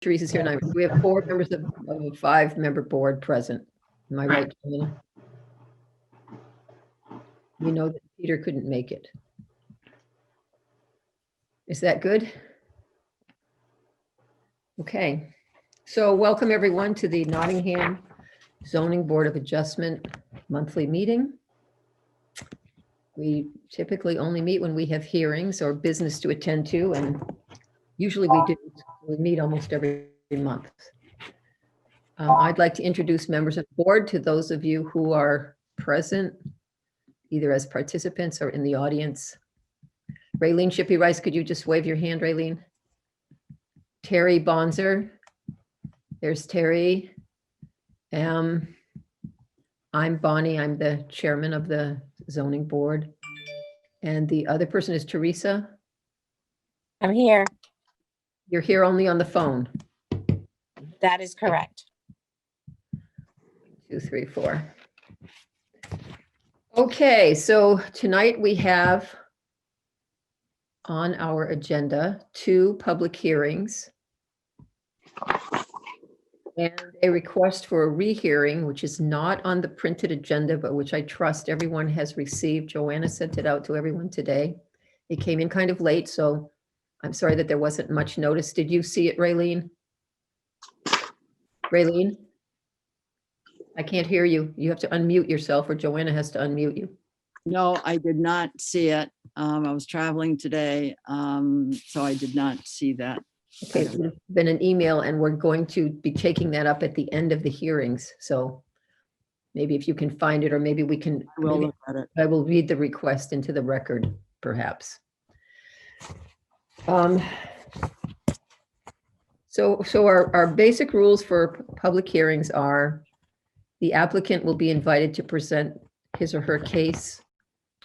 Teresa's here now. We have 4 members of a 5-member board present. Am I right, Joanna? We know that Peter couldn't make it. Is that good? Okay. So welcome everyone to the Nottingham Zoning Board of Adjustment monthly meeting. We typically only meet when we have hearings or business to attend to, and usually we do. We meet almost every month. I'd like to introduce members of the board to those of you who are present, either as participants or in the audience. Raylene Shippey-Rice, could you just wave your hand, Raylene? Terry Bonzer. There's Terry. I'm Bonnie. I'm the chairman of the zoning board. And the other person is Teresa. I'm here. You're here only on the phone. That is correct. 2, 3, 4. Okay, so tonight we have on our agenda 2 public hearings and a request for a rehearing, which is not on the printed agenda, but which I trust everyone has received. Joanna sent it out to everyone today. It came in kind of late, so I'm sorry that there wasn't much notice. Did you see it, Raylene? Raylene? I can't hear you. You have to unmute yourself, or Joanna has to unmute you. No, I did not see it. I was traveling today, so I did not see that. Okay, it would have been an email, and we're going to be taking that up at the end of the hearings. So maybe if you can find it, or maybe we can, We'll look at it. I will read the request into the record, perhaps. So our basic rules for public hearings are the applicant will be invited to present his or her case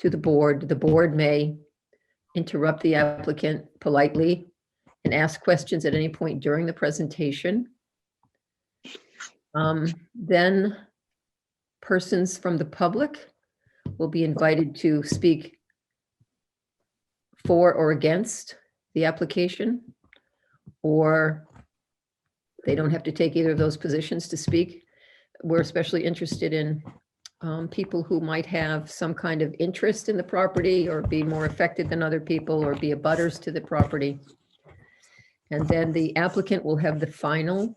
to the board. The board may interrupt the applicant politely and ask questions at any point during the presentation. Then persons from the public will be invited to speak for or against the application, or they don't have to take either of those positions to speak. We're especially interested in people who might have some kind of interest in the property or be more affected than other people or be abutters to the property. And then the applicant will have the final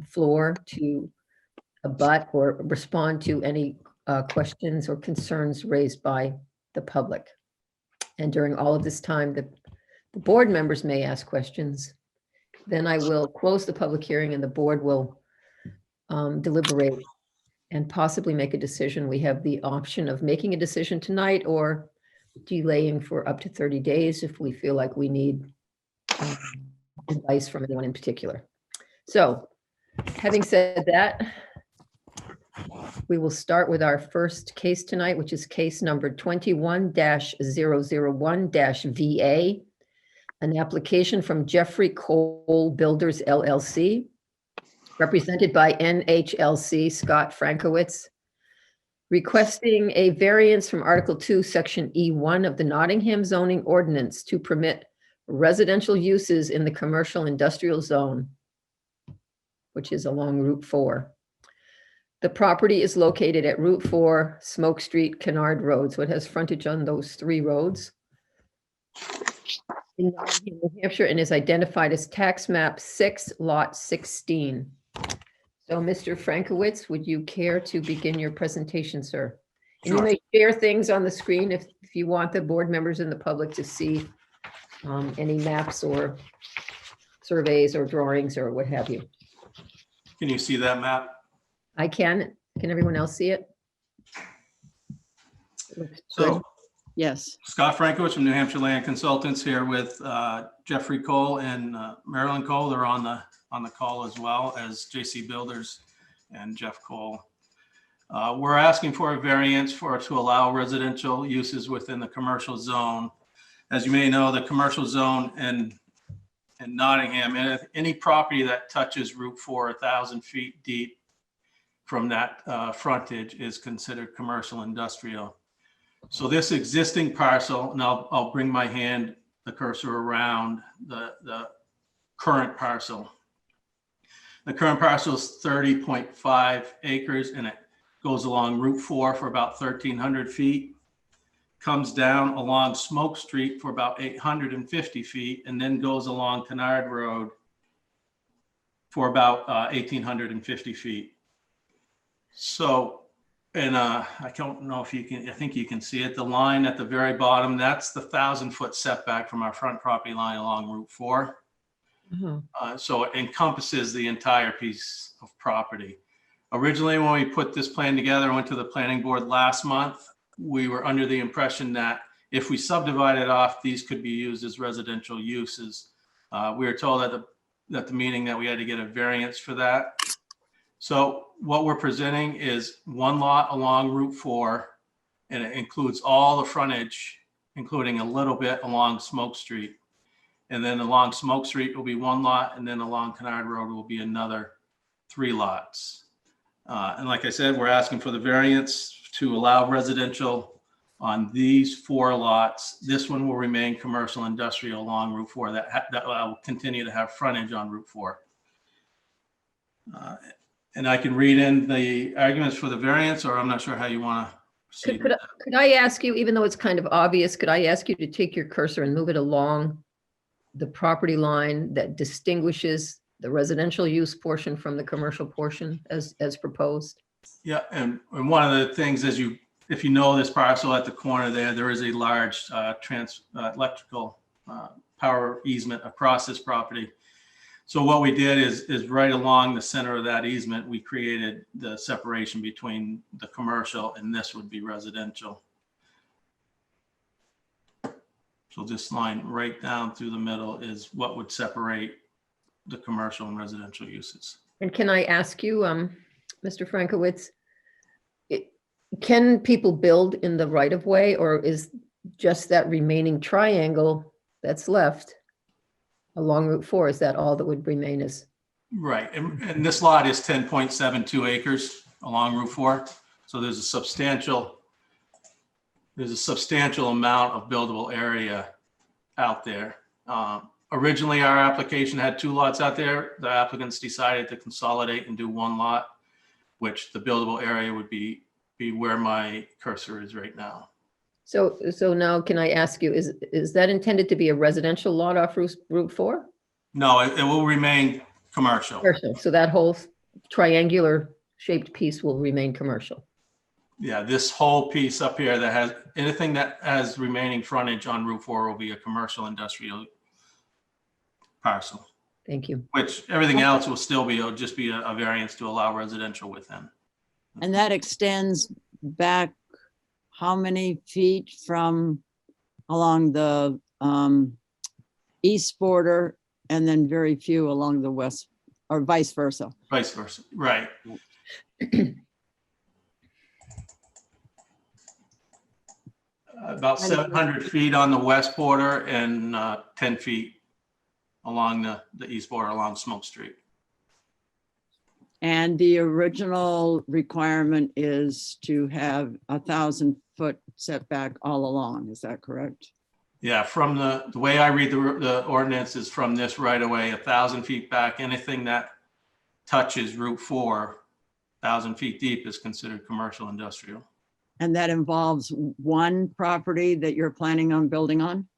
floor to abut or respond to any questions or concerns raised by the public. And during all of this time, the board members may ask questions. Then I will close the public hearing and the board will deliberate and possibly make a decision. We have the option of making a decision tonight or delaying for up to 30 days if we feel like we need advice from anyone in particular. So having said that, we will start with our first case tonight, which is case number 21-001-VA, an application from Jeffrey Cole Builders LLC, represented by NHLC Scott Frankowitz, requesting a variance from Article 2, Section E1 of the Nottingham zoning ordinance to permit residential uses in the commercial industrial zone, which is along Route 4. The property is located at Route 4, Smoke Street, Kennard Road, so it has frontage on those 3 roads in Nottingham, New Hampshire, and is identified as tax map 6, lot 16. So Mr. Frankowitz, would you care to begin your presentation, sir? And you may share things on the screen if you want the board members and the public to see any maps or surveys or drawings or what have you. Can you see that map? I can. Can everyone else see it? So Yes. Scott Frankowitz from New Hampshire Land Consultants here with Jeffrey Cole and Marilyn Cole. They're on the call as well as JC Builders and Jeff Cole. We're asking for a variance to allow residential uses within the commercial zone. As you may know, the commercial zone in Nottingham, and any property that touches Route 4 1,000 feet deep from that frontage is considered commercial industrial. So this existing parcel, and I'll bring the cursor around the current parcel. The current parcel is 30.5 acres and it goes along Route 4 for about 1,300 feet, comes down along Smoke Street for about 850 feet, and then goes along Kennard Road for about 1,850 feet. So, and I don't know if you can, I think you can see it, the line at the very bottom, that's the 1,000-foot setback from our front property line along Route 4. So it encompasses the entire piece of property. Originally, when we put this plan together, I went to the planning board last month. We were under the impression that if we subdivided off, these could be used as residential uses. We were told at the meeting that we had to get a variance for that. So what we're presenting is one lot along Route 4, and it includes all the frontage, including a little bit along Smoke Street. And then along Smoke Street will be one lot, and then along Kennard Road will be another 3 lots. And like I said, we're asking for the variance to allow residential on these 4 lots. This one will remain commercial industrial along Route 4 that will continue to have frontage on Route 4. And I can read in the arguments for the variance, or I'm not sure how you want to proceed. Could I ask you, even though it's kind of obvious, could I ask you to take your cursor and move it along the property line that distinguishes the residential use portion from the commercial portion as proposed? Yeah, and one of the things is if you know this parcel at the corner there is a large electrical power easement across this property. So what we did is right along the center of that easement, we created the separation between the commercial and this would be residential. So this line right down through the middle is what would separate the commercial and residential uses. And can I ask you, Mr. Frankowitz, can people build in the right of way, or is just that remaining triangle that's left along Route 4, is that all that would remain as? Right, and this lot is 10.72 acres along Route 4. So there's a substantial amount of buildable area out there. Originally, our application had 2 lots out there. The applicants decided to consolidate and do 1 lot, which the buildable area would be where my cursor is right now. So now can I ask you, is that intended to be a residential lot off Route 4? No, it will remain commercial. Commercial, so that whole triangular shaped piece will remain commercial. Yeah, this whole piece up here that has anything that has remaining frontage on Route 4 will be a commercial industrial parcel. Thank you. Which everything else will still be, it'll just be a variance to allow residential within. And that extends back how many feet from along the east border and then very few along the west, or vice versa? Vice versa, right. About 700 feet on the west border and 10 feet along the east border along Smoke Street. And the original requirement is to have 1,000-foot setback all along, is that correct? Yeah, from the way I read the ordinance is from this right away, 1,000 feet back, anything that touches Route 4, 1,000 feet deep is considered commercial industrial. And that involves one property that you're planning on building on?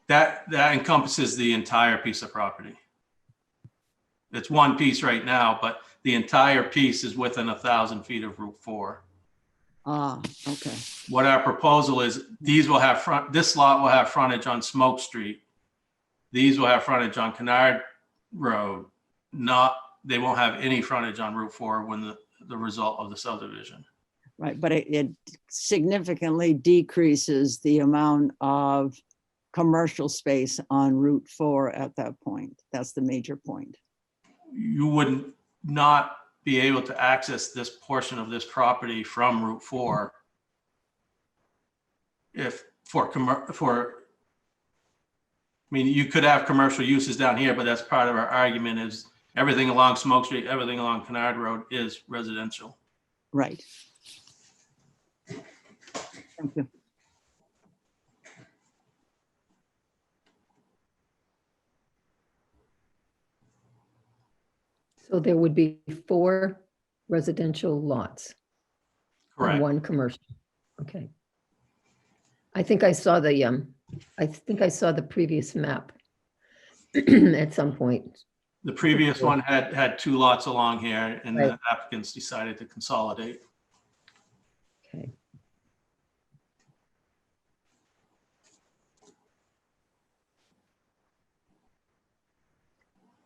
That encompasses the entire piece of property. It's one piece right now, but the entire piece is within 1,000 feet of Route 4. Ah, okay. What our proposal is, this lot will have frontage on Smoke Street. These will have frontage on Kennard Road. They won't have any frontage on Route 4 when the result of the subdivision. Right, but it significantly decreases the amount of commercial space on Route 4 at that point. That's the major point. You would not be able to access this portion of this property from Route 4 I mean, you could have commercial uses down here, but that's part of our argument is everything along Smoke Street, everything along Kennard Road is residential. Right. Thank you. So there would be 4 residential lots and Correct. 1 commercial. Okay. I think I saw the previous map at some point. The previous one had 2 lots along here, and Right. the applicants decided to consolidate. Okay.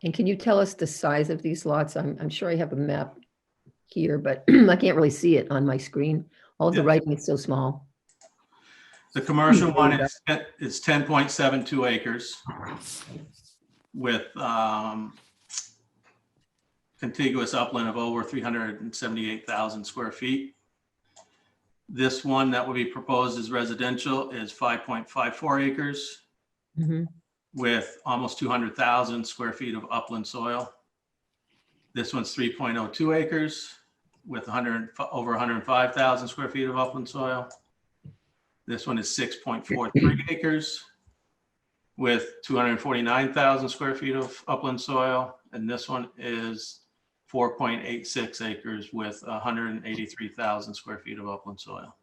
And can you tell us the size of these lots? I'm sure I have a map here, but I can't really see it on my screen. All of the Yeah. writing is so small. The commercial There you one is 10.72 acres with contiguous upland of over 378,000 square feet. This one that will be proposed as residential is 5.54 acres Mhm. with almost 200,000 square feet of upland soil. This one's 3.02 acres with over 105,000 square feet of upland soil. This one is 6.43 acres with 249,000 square feet of upland soil. And this one is 4.86 acres with 183,000 square feet of upland soil.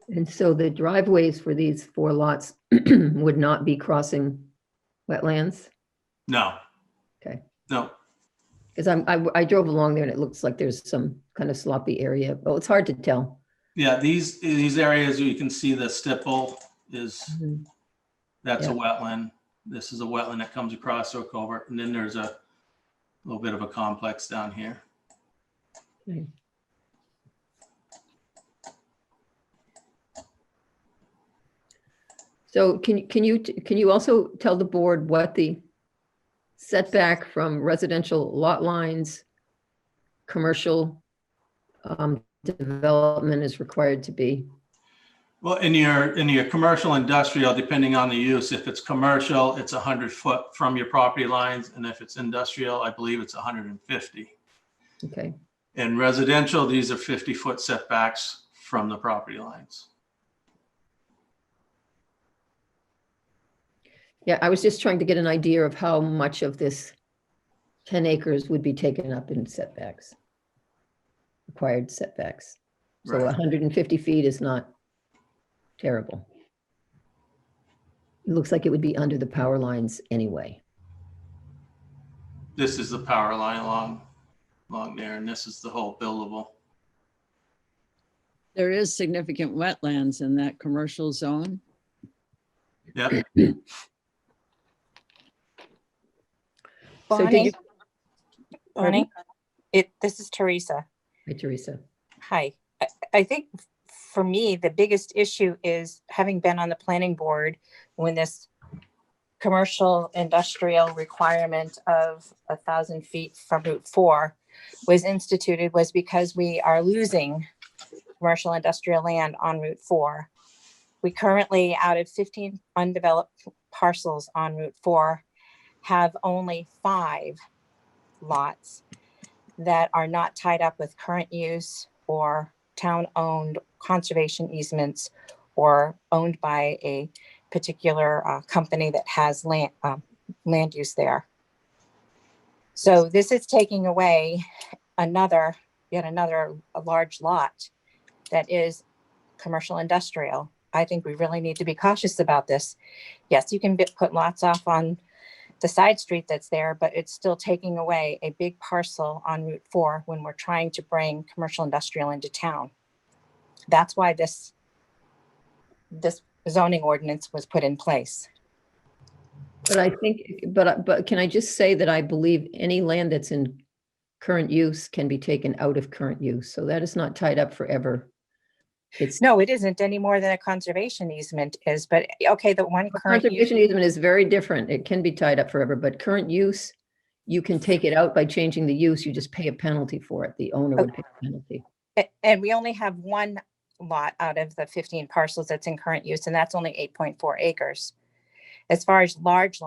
And so the driveways for these 4 lots would not be crossing wetlands? No. Okay. No. Because I drove along there and it looks like there's some kind of sloppy area. Well, it's hard to tell. Yeah, these areas you can see the stipple is, Mhm. that's a Yeah. wetland. This is a wetland that comes across our culvert, and then there's a little bit of a complex down here. Okay. So can you also tell the board what the setback from residential lot lines, commercial development is required to be? Well, in your commercial industrial, depending on the use, if it's commercial, it's 100 foot from your property lines. And if it's industrial, I believe it's 150. Okay. In residential, these are 50-foot setbacks from the property lines. Yeah, I was just trying to get an idea of how much of this 10 acres would be taken up in setbacks, required setbacks. So Right. 150 feet is not terrible. It looks like it would be under the power lines anyway. This is the power line along there, and this is the whole buildable. There is significant wetlands in that commercial zone. Yep. So did you, Bonnie, this is Teresa. Hi, Teresa. Hi. I think for me, the biggest issue is having been on the planning board when this commercial industrial requirement of 1,000 feet from Route 4 was instituted, was because we are losing commercial industrial land on Route 4. We currently, out of 15 undeveloped parcels on Route 4, have only 5 lots that are not tied up with current use or town-owned conservation easements or owned by a particular company that has land use there. So this is taking away yet another large lot that is commercial industrial. I think we really need to be cautious about this. Yes, you can put lots off on the side street that's there, but it's still taking away a big parcel on Route 4 when we're trying to bring commercial industrial into town. That's why this zoning ordinance was put in place. But I think, but can I just say that I believe any land that's in current use can be taken out of current use. So that is not tied up forever. It's No, it isn't any more than a conservation easement is, but okay, the one current use. conservation easement is very different. It can be tied up forever, but current use, you can take it out by changing the use. You just pay a penalty for it. The owner would pay a penalty. And we only have 1 lot out of the 15 parcels that's in current use, and that's only 8.4 acres. As far as large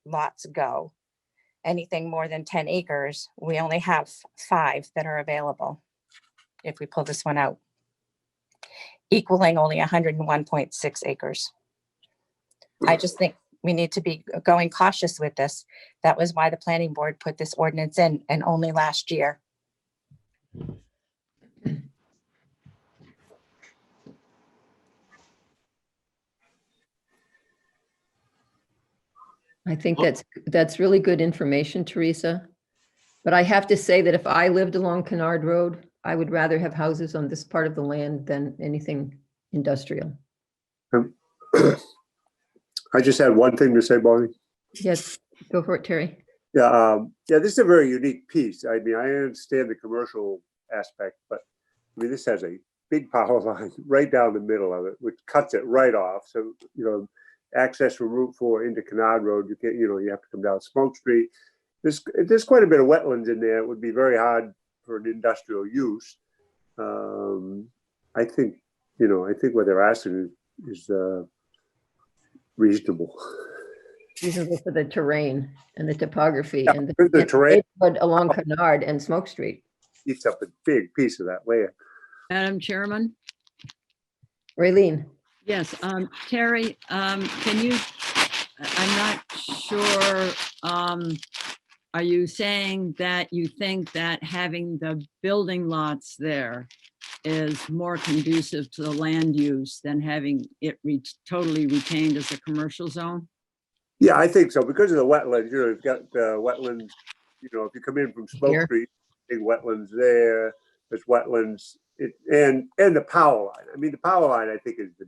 lots go, anything more than 10 acres, we only have 5 that are available if we pull this one out, equaling only 101.6 acres. I just think we need to be going cautious with this. That was why the planning board put this ordinance in, and only last year. I think that's really good information, Teresa. But I have to say that if I lived along Kennard Road, I would rather have houses on this part of the land than anything industrial. I just had one thing to say, Bonnie. Yes, go for it, Terry. Yeah, yeah, this is a very unique piece. I mean, I understand the commercial aspect, but I mean, this has a big power line right down the middle of it, which cuts it right off. So, you know, access from Route 4 into Kennard Road, you have to come down Smoke Street. There's quite a bit of wetlands in there. It would be very hard for an industrial use. I think what they're asking is reasonable. Reasonable for the terrain and the topography Yeah, and the terrain neighborhood along Kennard and Smoke Street. eats up a big piece of that land. Madam Chairman? Raylene, Yes, Terry, can you, I'm not sure, are you saying that you think that having the building lots there is more conducive to the land use than having it totally retained as a commercial zone? Yeah, I think so, because of the wetlands. You know, you've got wetlands. You know, if you come in from Smoke Here. Street, big wetlands there. There's wetlands, and the power line. I mean, the power line, I think, is the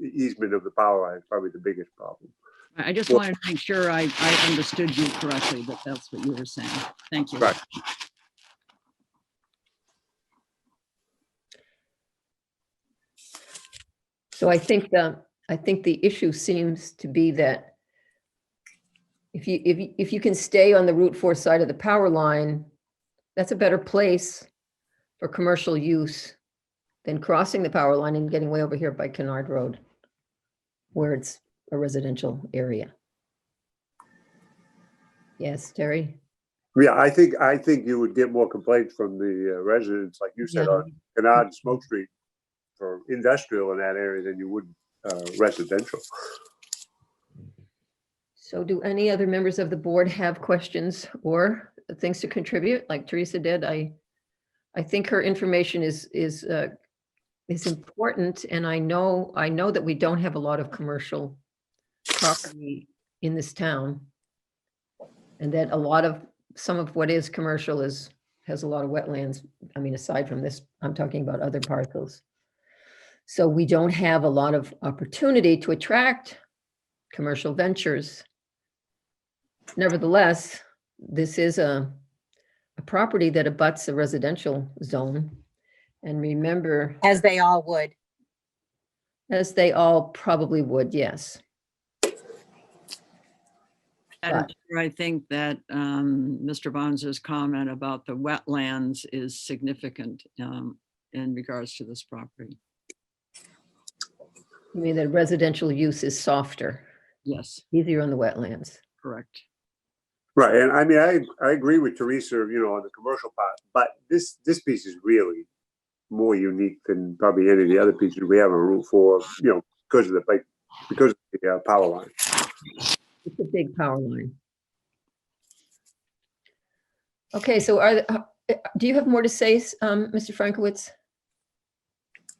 easement of the power line is probably the biggest problem. I just wanted to make sure I understood you correctly, that that's what you were saying. Thank you. Right. so I think the issue seems to be that if you can stay on the Route 4 side of the power line, that's a better place for commercial use than crossing the power line and getting way over here by Kennard Road, where it's a residential area. Yes, Terry? Yeah, I think you would get more complaints from the residents, like you said, Yeah. on Kennard and Smoke Street for industrial in that area than you would residential. So do any other members of the board have questions or things to contribute? Like Teresa did, I think her information is important, and I know that we don't have a lot of commercial property in this town, and that some of what is commercial has a lot of wetlands. I mean, aside from this, I'm talking about other parcels. So we don't have a lot of opportunity to attract commercial ventures. Nevertheless, this is a property that abuts a residential zone. And remember, As they all would. as they all probably would, yes. Madam Chair, I think that Mr. Bonser's comment about the wetlands is significant in regards to this property. I mean, the residential use is softer, Yes, easier on the wetlands. correct. Right, and I mean, I agree with Teresa, on the commercial part, but this piece is really more unique than probably any of the other pieces we have on Route 4, because of the power line. It's a big power line. Okay, so do you have more to say, Mr. Frankowitz?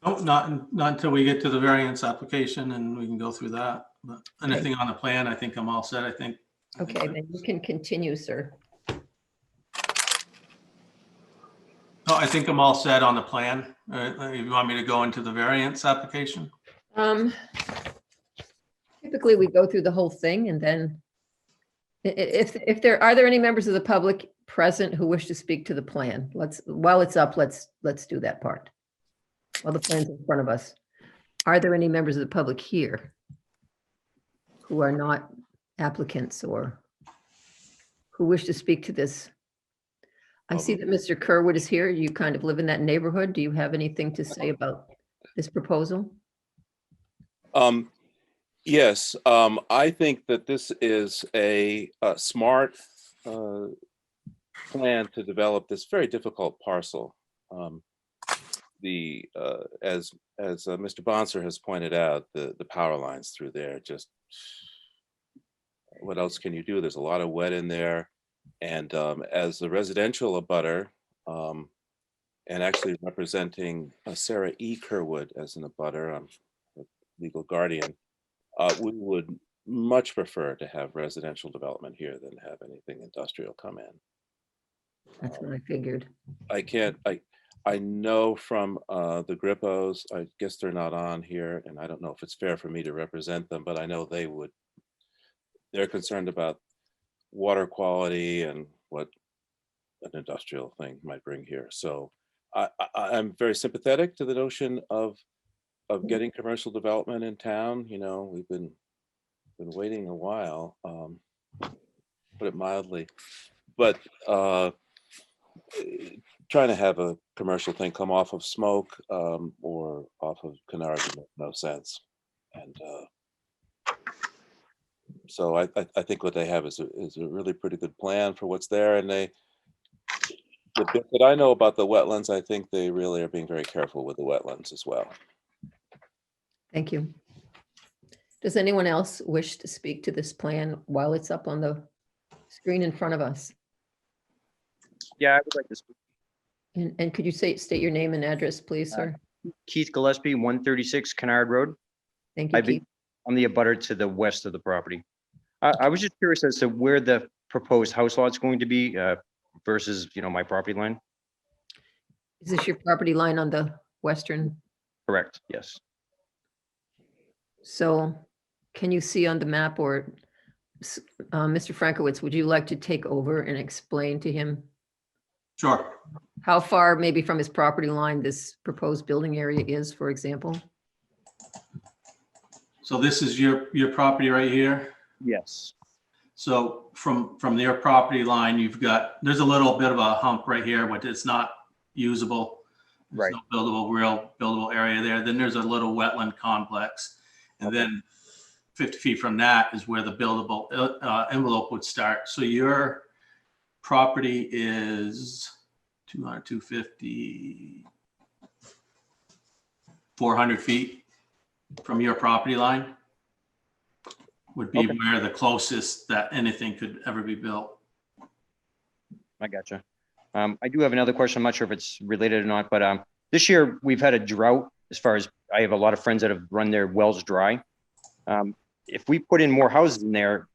No, not until we get to the variance application and we can go through that. But anything on the plan, I think I'm all set, I think. Okay, then you can continue, sir. Oh, I think I'm all set on the plan. If you want me to go into the variance application? Typically, we go through the whole thing, and then if there are there any members of the public present who wish to speak to the plan? While it's up, let's do that part. While the plan's in front of us. Are there any members of the public here who are not applicants or who wish to speak to this? I see that Mr. Kerwood is here. You kind of live in that neighborhood. Do you have anything to say about this proposal? Yes, I think that this is a smart plan to develop this very difficult parcel. As Mr. Bonser has pointed out, the power lines through there just what else can you do? There's a lot of wet in there. And as a residential abutter, and actually representing Sarah E. Kerwood as an abutter, I'm a legal guardian, we would much prefer to have residential development here than have anything industrial come in. That's what I figured. I know from the Grippos, I guess they're not on here, and I don't know if it's fair for me to represent them, but I know they're concerned about water quality and what an industrial thing might bring here. So I'm very sympathetic to the notion of getting commercial development in town. You know, we've been waiting a while, put it mildly, but trying to have a commercial thing come off of Smoke or off of Kennard makes no sense. And so I think what they have is a really pretty good plan for what's there. And the bit that I know about the wetlands, I think they really are being very careful with the wetlands as well. Thank you. Does anyone else wish to speak to this plan while it's up on the screen in front of us? Yeah, I would like to speak. And could you state your name and address, please, sir? Keith Gillespie, 136 Kennard Road. Thank you, I've been- Keith. I'm the abutter to the west of the property. I was just curious as to where the proposed house lot's going to be versus, my property line. Is this your property line on the western? Correct, yes. So can you see on the map, or Mr. Frankowitz, would you like to take over and explain to him Sure. how far maybe from his property line this proposed building area is, for example? So this is your property right here. Yes. So from their property line, there's a little bit of a hump right here, but it's not usable. There's Right. no real buildable area there. Then there's a little wetland complex. And Okay. then 50 feet from that is where the buildable envelope would start. So your property is 200, 250, 400 feet from your property line would be Okay. where the closest that anything could ever be built. I gotcha. I do have another question. I'm not sure if it's related or not, but this year we've had a drought as far as I have a lot of friends that have run their wells dry. If we put in more houses in there,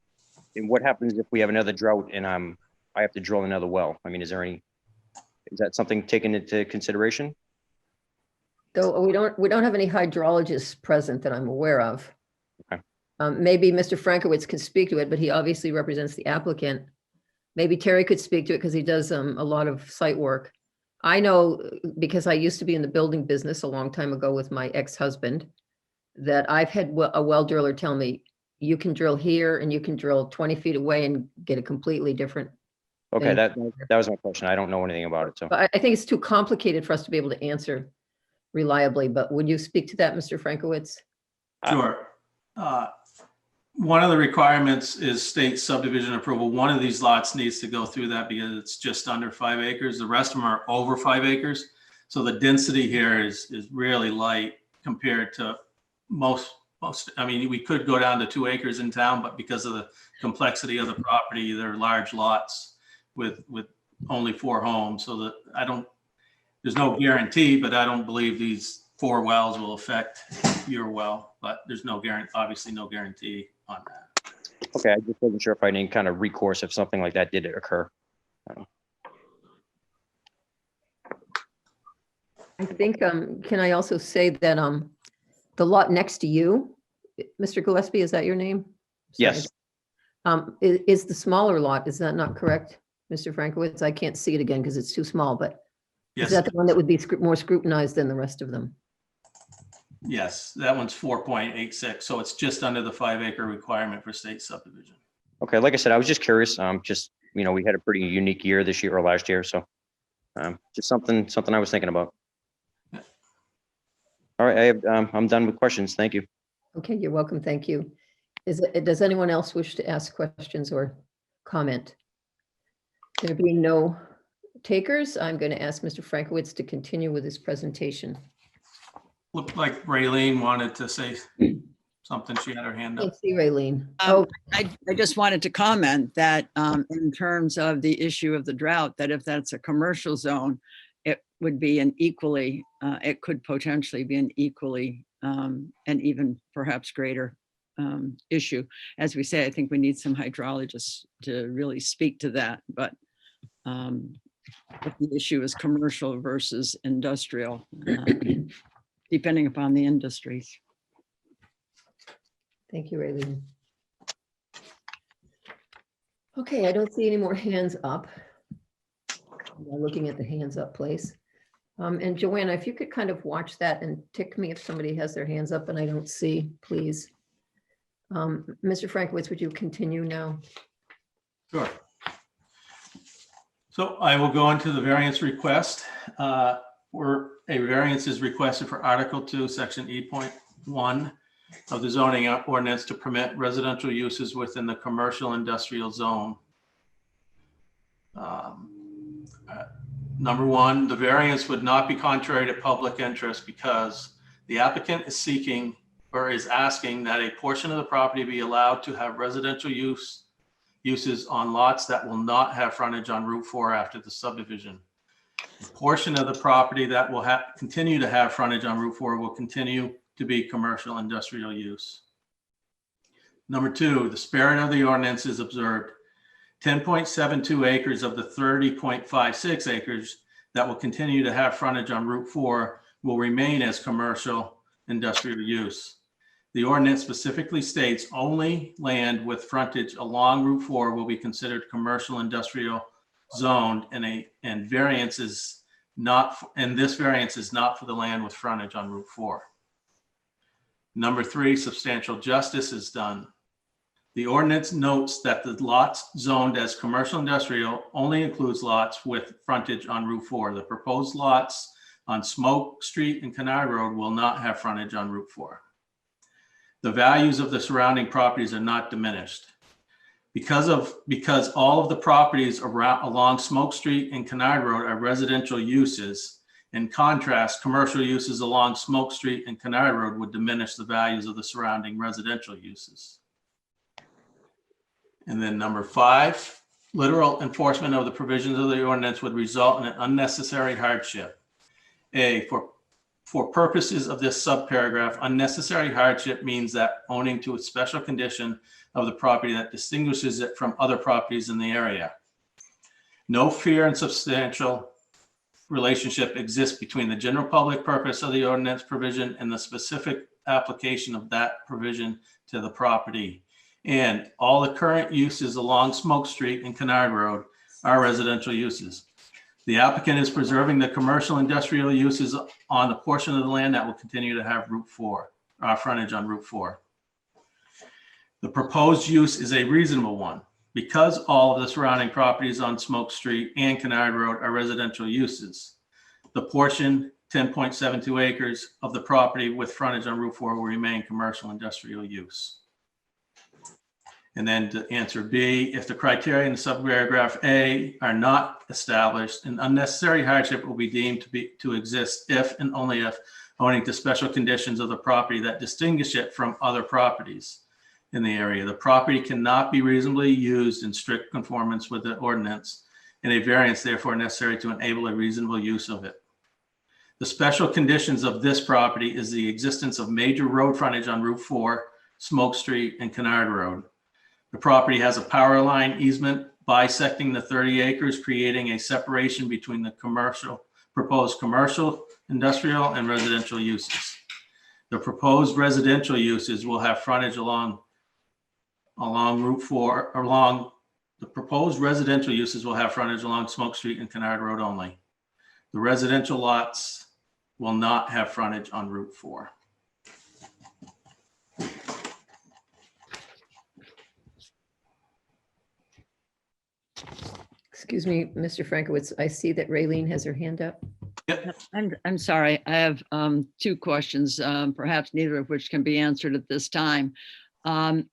and what happens if we have another drought and I have to drill another well? I mean, is that something taken into consideration? Though we don't have any hydrologists present that I'm aware of. Okay. Maybe Mr. Frankowitz can speak to it, but he obviously represents the applicant. Maybe Terry could speak to it because he does a lot of site work. I know, because I used to be in the building business a long time ago with my ex-husband, that I've had a well driller tell me, you can drill here and you can drill 20 feet away and get a completely different. Okay, thing. that was my question. I don't know anything about it, so. But I think it's too complicated for us to be able to answer reliably, but would you speak to that, Mr. Frankowitz? Sure. One of the requirements is state subdivision approval. One of these lots needs to go through that because it's just under 5 acres. The rest of them are over 5 acres. So the density here is really light compared to most, I mean, we could go down to 2 acres in town, but because of the complexity of the property, they're large lots with only 4 homes. So that there's no guarantee, but I don't believe these 4 wells will affect your well, but there's obviously no guarantee on that. Okay, I just wasn't sure if I need kind of recourse if something like that did occur. I think, can I also say that the lot next to you, Mr. Gillespie, is that your name? Sorry. Yes. Is the smaller lot, is that not correct, Mr. Frankowitz? I can't see it again because it's too small, but is Yes, that the one that would be more scrutinized than the rest of them? yes, that one's 4.86. So it's just under the 5 acre requirement for state subdivision. Okay, like I said, I was just curious. We had a pretty unique year this year or last year, so just something I was thinking about. Yeah. All right, I'm done with questions. Thank you. Okay, you're welcome. Thank you. Does anyone else wish to ask questions or comment? There being no takers, I'm going to ask Mr. Frankowitz to continue with his presentation. Looked like Raylene wanted to say something. She had her hand up. Can't see Raylene. Um, Oh, I just wanted to comment that in terms of the issue of the drought, that if that's a commercial zone, it would be an equally, it could potentially be an equally and even perhaps greater issue. As we say, I think we need some hydrologists to really speak to that, but if the issue is commercial versus industrial, depending upon the industries. thank you, Raylene. Okay, I don't see any more hands up. I'm looking at the hands up place. And Joanna, if you could kind of watch that and tick me if somebody has their hands up and I don't see, please. Mr. Frankowitz, would you continue now? Sure. So I will go into the variance request. Where a variance is requested for Article 2, Section 8.1 of the zoning ordinance to permit residential uses within the commercial industrial zone. Number one, the variance would not be contrary to public interest because the applicant is seeking or is asking that a portion of the property be allowed to have residential uses on lots that will not have frontage on Route 4 after the subdivision. The portion of the property that will continue to have frontage on Route 4 will continue to be commercial industrial use. Number two, the spirit of the ordinance is observed. 10.72 acres of the 30.56 acres that will continue to have frontage on Route 4 will remain as commercial industrial use. The ordinance specifically states only land with frontage along Route 4 will be considered commercial industrial zoned, and variance is not, and this variance is not for the land with frontage on Route 4. Number three, substantial justice is done. The ordinance notes that the lots zoned as commercial industrial only includes lots with frontage on Route 4. The proposed lots on Smoke Street and Canard Road will not have frontage on Route 4. The values of the surrounding properties are not diminished. Because all of the properties along Smoke Street and Canard Road are residential uses. In contrast, commercial uses along Smoke Street and Canard Road would diminish the values of the surrounding residential uses. And then number five, literal enforcement of the provisions of the ordinance would result in an unnecessary hardship. For purposes of this subparagraph, unnecessary hardship means that owning to a special condition of the property that distinguishes it from other properties in the area. No fair and substantial relationship exists between the general public purpose of the ordinance provision and the specific application of that provision to the property. And all the current uses along Smoke Street and Canard Road are residential uses. The applicant is preserving the commercial industrial uses on the portion of the land that will continue to have Route 4, frontage on Route 4. The proposed use is a reasonable one. Because all of the surrounding properties on Smoke Street and Canard Road are residential uses, the portion, 10.72 acres of the property with frontage on Route 4 will remain commercial industrial use. And then to answer B, if the criteria in subparagraph A are not established, an unnecessary hardship will be deemed to exist if and only if owning to special conditions of the property that distinguish it from other properties in the area. The property cannot be reasonably used in strict conformance with the ordinance, and a variance therefore necessary to enable a reasonable use of it. The special conditions of this property is the existence of major road frontage on Route 4, Smoke Street, and Canard Road. The property has a power line easement bisecting the 30 acres, creating a separation between the proposed commercial, industrial, and residential uses. The proposed residential uses will have frontage along Route 4, the proposed residential uses will have frontage along Smoke Street and Canard Road only. The residential lots will not have frontage on Route 4. Excuse me, Mr. Frankowitz, I see that Raylene has her hand up. I'm sorry, I have two questions, perhaps neither of which can be answered at this time.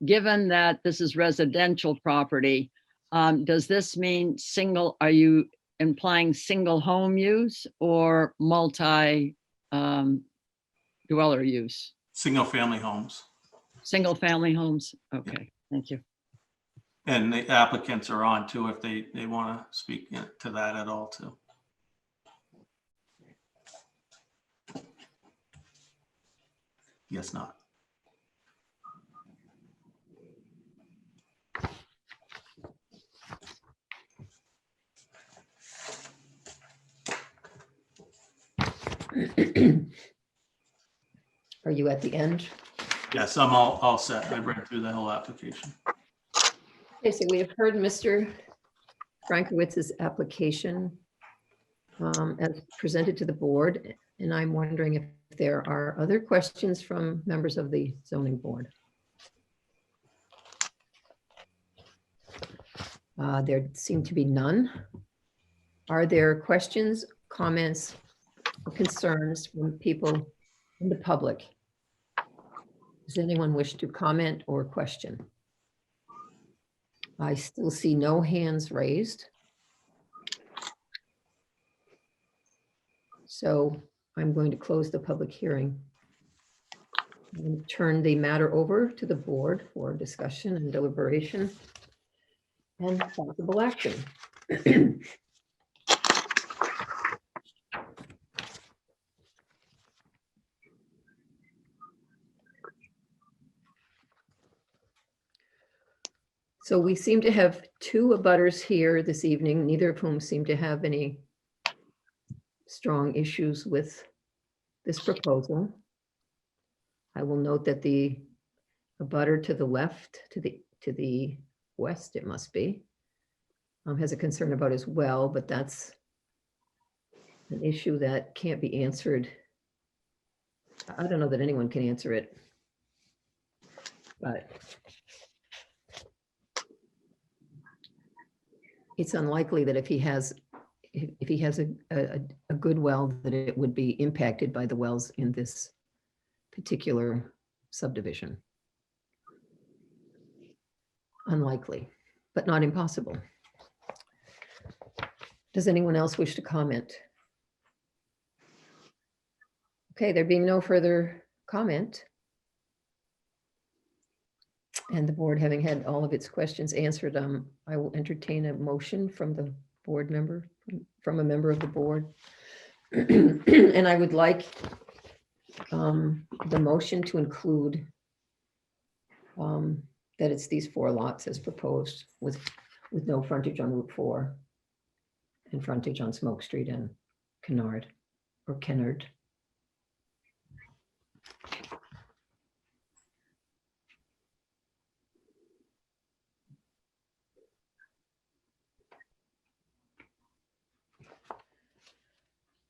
Given that this is residential property, does this mean are you implying single home use or multi dweller use? Single family homes. Single-family homes. Okay, thank you. And the applicants are on too, if they want to speak to that at all too. Guess not. Are you at the end? Yes, I'm all set. I read through the whole application. Okay, so we have heard Mr. Frankowitz's application as presented to the board, and I'm wondering if there are other questions from members of the zoning board. There seem to be none. Are there questions, comments, or concerns from people in the public? Does anyone wish to comment or question? I still see no hands raised. So I'm going to close the public hearing and turn the matter over to the board for discussion and deliberation and possible action. So we seem to have two abutters here this evening, neither of whom seem to have any strong issues with this proposal. I will note that the abutter to the left, to the west, it must be, has a concern about as well, but that's an issue that can't be answered. I don't know that anyone can answer it, but it's unlikely that if he has a good well, that it would be impacted by the wells in this particular subdivision. Unlikely, but not impossible. Does anyone else wish to comment? Okay, there being no further comment, and the board having had all of its questions answered, I will entertain a motion from the board member, from a member of the board. And I would like the motion to include that it's these 4 lots as proposed with no frontage on Route 4 and frontage on Smoke Street and Kennard or Kennard.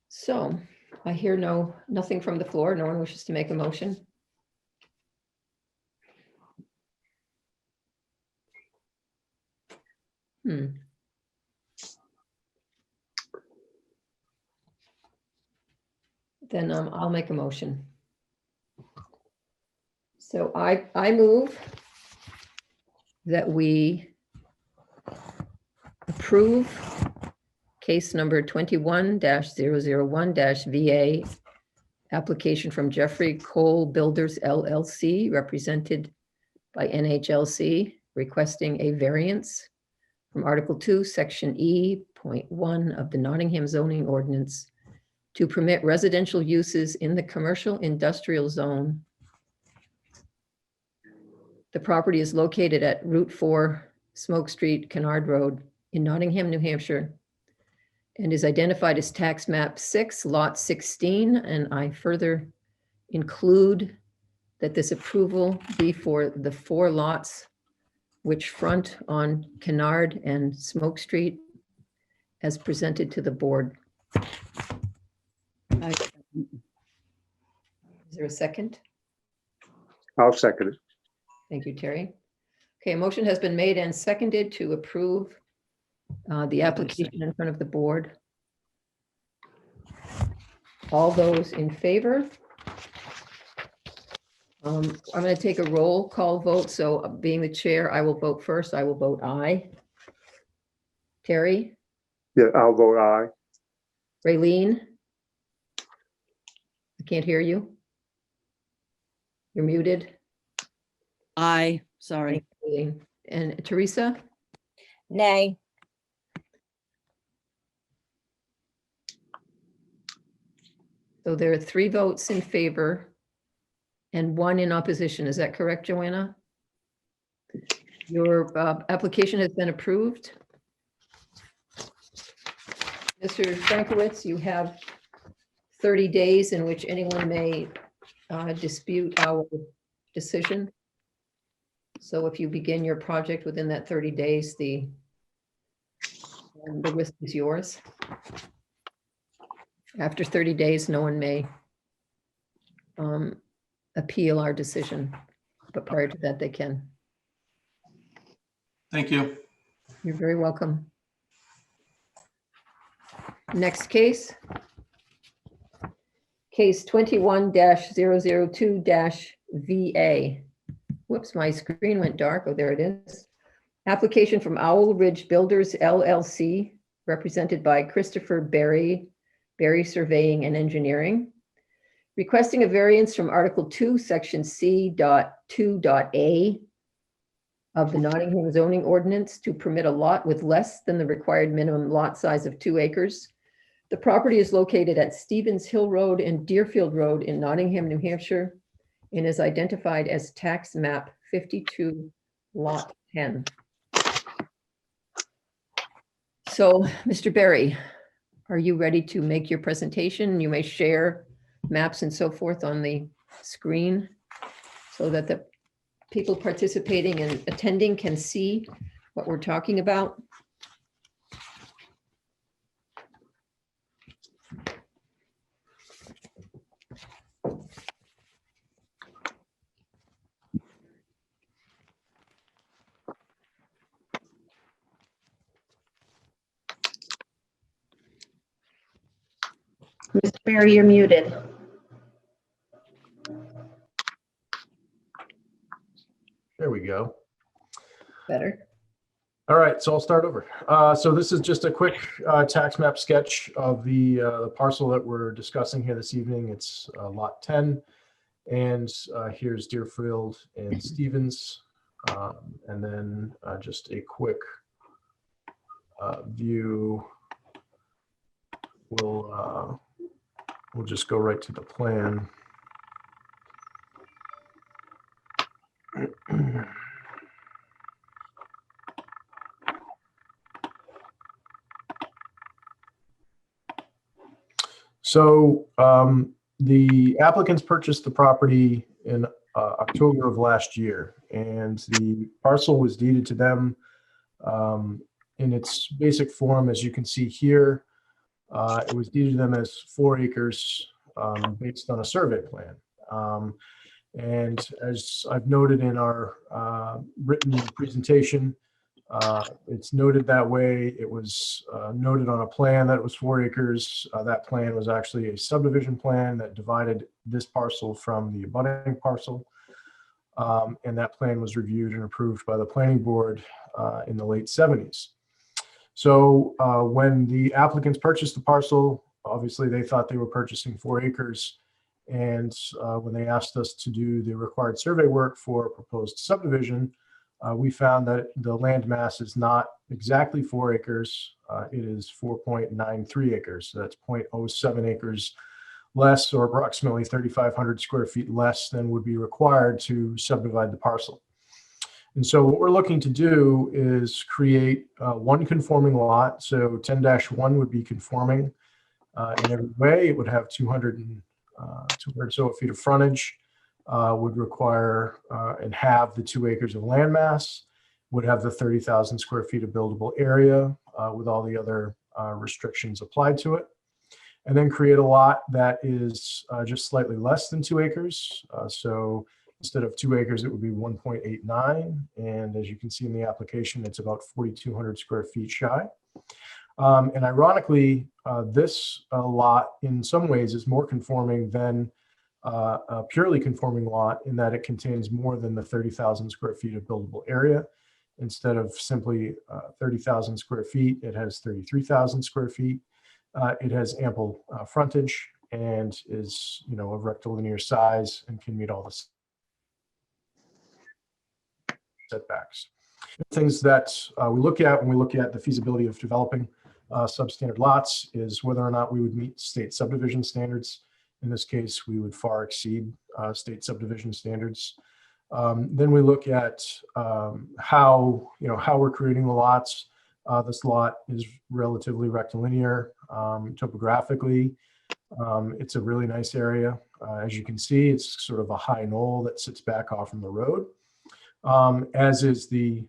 So I hear nothing from the floor. No one wishes to make a motion. Then I'll make a motion. So I move that we approve case number 21-001-VA, application from Jeffrey Cole Builders LLC, represented by NHLC, requesting a variance from Article 2, Section E.1 of the Nottingham zoning ordinance to permit residential uses in the commercial industrial zone. The property is located at Route 4, Smoke Street, Kennard Road in Nottingham, New Hampshire, and is identified as tax map 6, lot 16. And I further include that this approval be for the 4 lots which front on Kennard and Smoke Street as presented to the board. Is there a second? I'll second it. Thank you, Terry. Okay, a motion has been made and seconded to approve the application in front of the board. All those in favor? I'm going to take a roll call vote. So being the chair, I will vote first. I will vote aye. Terry? Yeah, I'll vote aye. Raylene? I can't hear you. You're muted. Aye, sorry. And Teresa? Nay. So there are 3 votes in favor and 1 in opposition. Is that correct, Joanna? Your application has been approved. Mr. Frankowitz, you have 30 days in which anyone may dispute our decision. So if you begin your project within that 30 days, the risk is yours. After 30 days, no one may appeal our decision, but prior to that, they can. Thank you. You're very welcome. Next case. Case 21-002-VA. Whoops, my screen went dark. Oh, there it is. Application from Owl Ridge Builders LLC, represented by Christopher Berry, Berry Surveying and Engineering, requesting a variance from Article 2, Section C.2.A of the Nottingham zoning ordinance to permit a lot with less than the required minimum lot size of 2 acres. The property is located at Stevens Hill Road and Deerfield Road in Nottingham, New Hampshire, and is identified as tax map 52, lot 10. So, Mr. Berry, are you ready to make your presentation? You may share maps and so forth on the screen so that the people participating and attending can see what we're talking about. Mr. Berry, you're muted. There we go. Better. All right, so I'll start over. So this is just a quick tax map sketch of the parcel that we're discussing here this evening. It's lot 10, and here's Deerfield and Stevens, and then just a quick view. We'll just go right to the plan. So the applicants purchased the property in October of last year, and the parcel was deeded to them in its basic form, as you can see here. It was deeded to them as 4 acres based on a survey plan. And as I've noted in our written presentation, it's noted that way. It was noted on a plan that it was 4 acres. That plan was actually a subdivision plan that divided this parcel from the abutting parcel. And that plan was reviewed and approved by the planning board in the late 70s. So when the applicants purchased the parcel, obviously they thought they were purchasing 4 acres. And when they asked us to do the required survey work for a proposed subdivision, we found that the land mass is not exactly 4 acres. It is 4.93 acres. So that's 0.07 acres less, or approximately 3,500 square feet less than would be required to subdivide the parcel. And so what we're looking to do is create one conforming lot. So 10-1 would be conforming in every way. It would have 200 so feet of frontage, would require and have the 2 acres of land mass, would have the 30,000 square feet of buildable area with all the other restrictions applied to it, and then create a lot that is just slightly less than 2 acres. So instead of 2 acres, it would be 1.89. And as you can see in the application, it's about 4,200 square feet shy. And ironically, this lot in some ways is more conforming than a purely conforming lot, in that it contains more than the 30,000 square feet of buildable area. Instead of simply 30,000 square feet, it has 33,000 square feet. It has ample frontage and is, of rectilinear size and can meet all the setbacks. Things that we look at when we look at the feasibility of developing substandard lots is whether or not we would meet state subdivision standards. In this case, we would far exceed state subdivision standards. Then we look at how we're creating the lots. This lot is relatively rectilinear topographically. It's a really nice area. As you can see, it's sort of a high knoll that sits back off from the road, as is the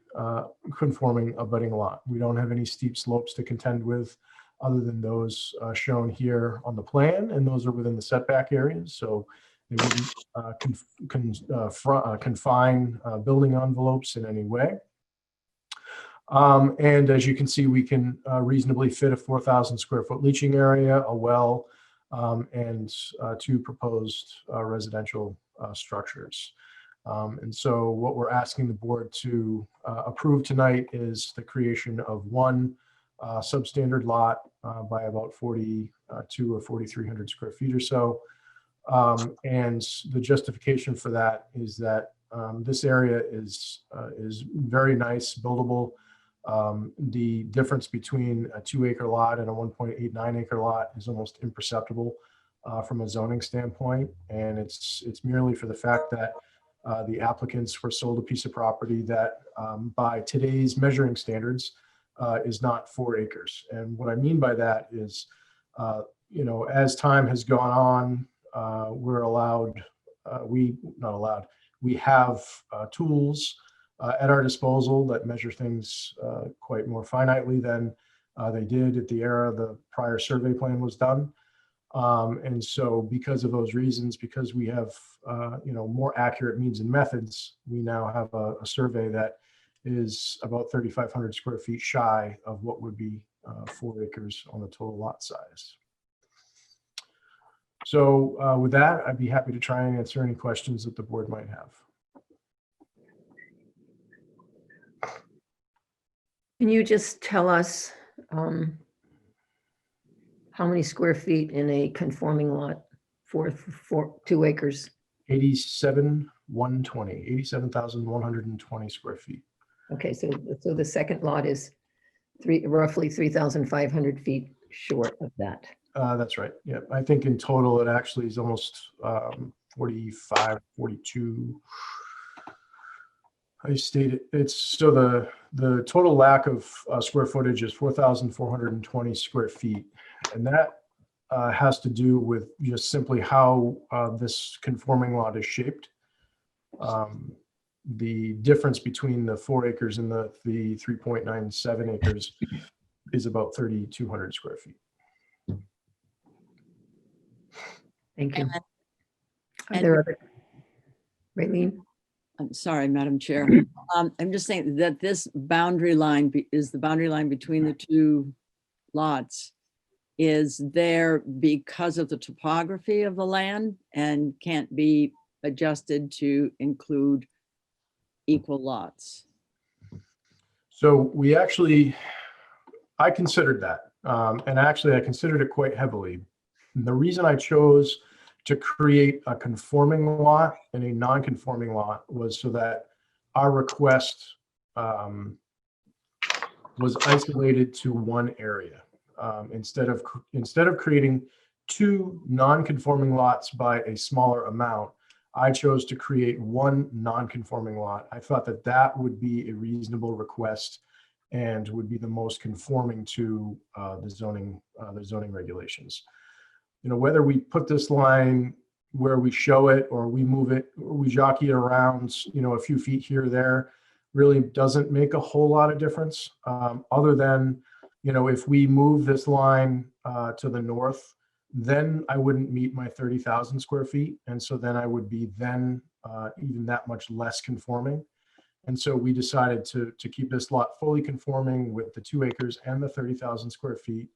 conforming abutting lot. We don't have any steep slopes to contend with other than those shown here on the plan, and those are within the setback areas. So they wouldn't confine building envelopes in any way. And as you can see, we can reasonably fit a 4,000 square foot leaching area, a well, and two proposed residential structures. And so what we're asking the board to approve tonight is the creation of one substandard lot by about 42 or 4,300 square feet or so. And the justification for that is that this area is very nice, buildable. The difference between a 2-acre lot and a 1.89 acre lot is almost imperceptible from a zoning standpoint. And it's merely for the fact that the applicants were sold a piece of property that by today's measuring standards is not 4 acres. And what I mean by that is, as time has gone on, we have tools at our disposal that measure things quite more finitely than they did at the era the prior survey plan was done. And so because of those reasons, because we have more accurate means and methods, we now have a survey that is about 3,500 square feet shy of what would be 4 acres on the total lot size. So with that, I'd be happy to try and answer any questions that the board might have. Can you just tell us how many square feet in a conforming lot for 2 acres? 87,120 square feet. Okay, so the second lot is roughly 3,500 feet short of that. That's right. Yeah, I think in total it actually is almost 45, 42. I stated it's so the total lack of square footage is 4,420 square feet, and that has to do with just simply how this conforming lot is shaped. The difference between the 4 acres and the 3.97 acres is about 3,200 square feet. Thank you. Are And- there other? Raylene? I'm sorry, Madam Chair. I'm just saying that this boundary line is the boundary line between the two lots is there because of the topography of the land and can't be adjusted to include equal lots. So I considered that, and actually I considered it quite heavily. The reason I chose to create a conforming lot and a non-conforming lot was so that our request was isolated to one area. Instead of creating two non-conforming lots by a smaller amount, I chose to create one non-conforming lot. I thought that that would be a reasonable request and would be the most conforming to the zoning regulations. Whether we put this line where we show it or we move it, or we jockey it around, a few feet here or there, really doesn't make a whole lot of difference. Other than, if we move this line to the north, then I wouldn't meet my 30,000 square feet. And so then I would be even that much less conforming. And so we decided to keep this lot fully conforming with the 2 acres and the 30,000 square feet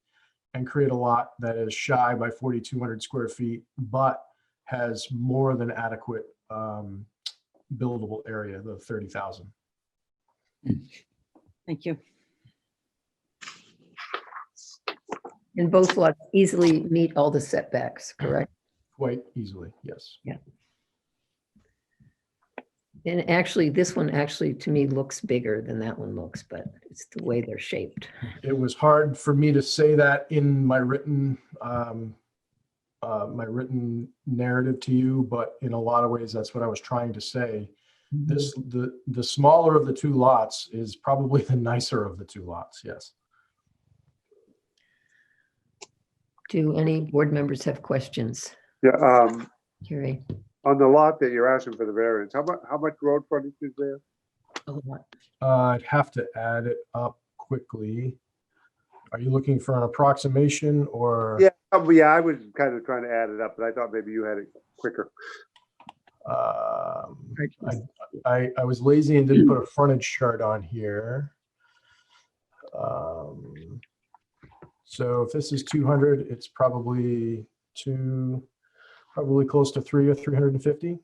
and create a lot that is shy by 4,200 square feet, but has more than adequate buildable area, the 30,000. Thank you. And both lots easily meet all the setbacks, correct? Quite easily, yes. Yeah. And actually, this one actually to me looks bigger than that one looks, but it's the way they're shaped. It was hard for me to say that in my written narrative to you, but in a lot of ways, that's what I was trying to say. The smaller of the two lots is probably the nicer of the two lots. Yes. Do any board members have questions? Yeah, Carrie? on the lot that you're asking for the variance, how much road frontage is there? A lot. I'd have to add it up quickly. Are you looking for an approximation or? Yeah, I was kind of trying to add it up, but I thought maybe you had it quicker. I was lazy and didn't put a frontage chart on here. So if this is 200, it's probably close to 3 or 350.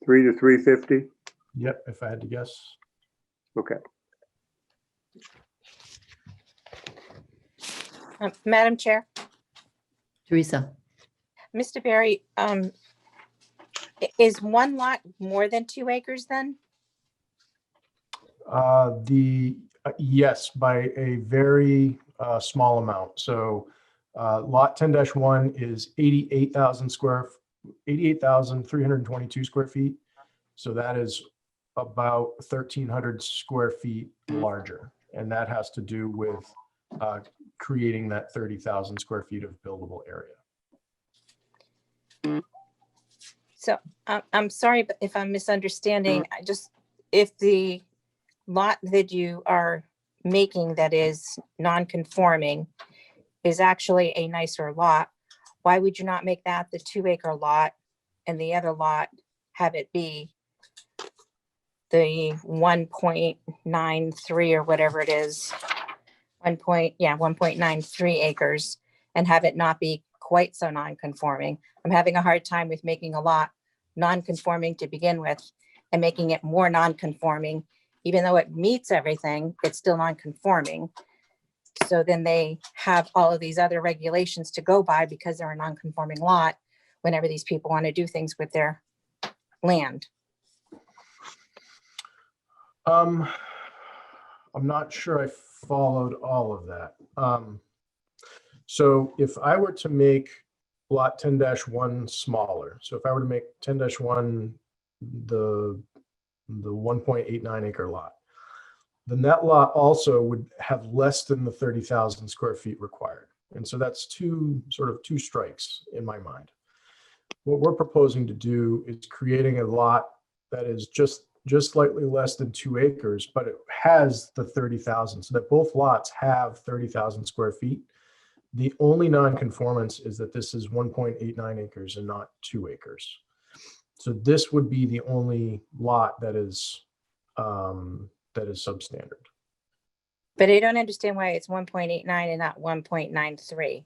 3 to 350? Yep, if I had to guess. Okay. Madam Chair, Teresa? Mr. Barry, is one lot more than 2 acres then? Yes, by a very small amount. So lot 10-1 is 88,322 square feet. So that is about 1,300 square feet larger. And that has to do with creating that 30,000 square feet of buildable area. So I'm sorry but if I'm misunderstanding. If the lot that you are making that is non-conforming is actually a nicer lot, why would you not make that the 2-acre lot and the other lot have it be the 1.93 or whatever it is, 1.93 acres, and have it not be quite so non-conforming? I'm having a hard time with making a lot non-conforming to begin with and making it more non-conforming. Even though it meets everything, it's still non-conforming. So then they have all of these other regulations to go by because they're a non-conforming lot whenever these people want to do things with their land. I'm not sure I followed all of that. So if I were to make lot 10-1 smaller, so if I were to make 10-1 the 1.89 acre lot, then that lot also would have less than the 30,000 square feet required. And so that's two strikes in my mind. What we're proposing to do is creating a lot that is just slightly less than 2 acres, but it has the 30,000, so that both lots have 30,000 square feet. The only non-conformance is that this is 1.89 acres and not 2 acres. So this would be the only lot that is substandard. But I don't understand why it's 1.89 and not 1.93.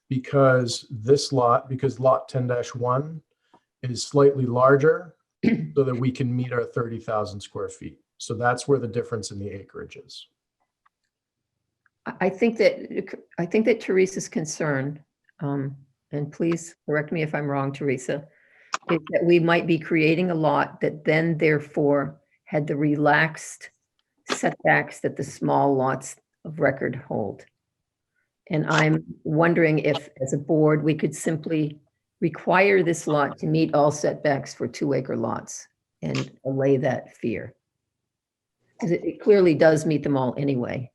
Because lot 10-1 is slightly larger so that we can meet our 30,000 square feet. So that's where the difference in the acreage is. I think that Teresa's concern, and please correct me if I'm wrong, Teresa, is that we might be creating a lot that then therefore had the relaxed setbacks that the small lots of record hold. And I'm wondering if, as a board, we could simply require this lot to meet all setbacks for 2-acre lots and allay that fear. Because it clearly does meet them all anyway.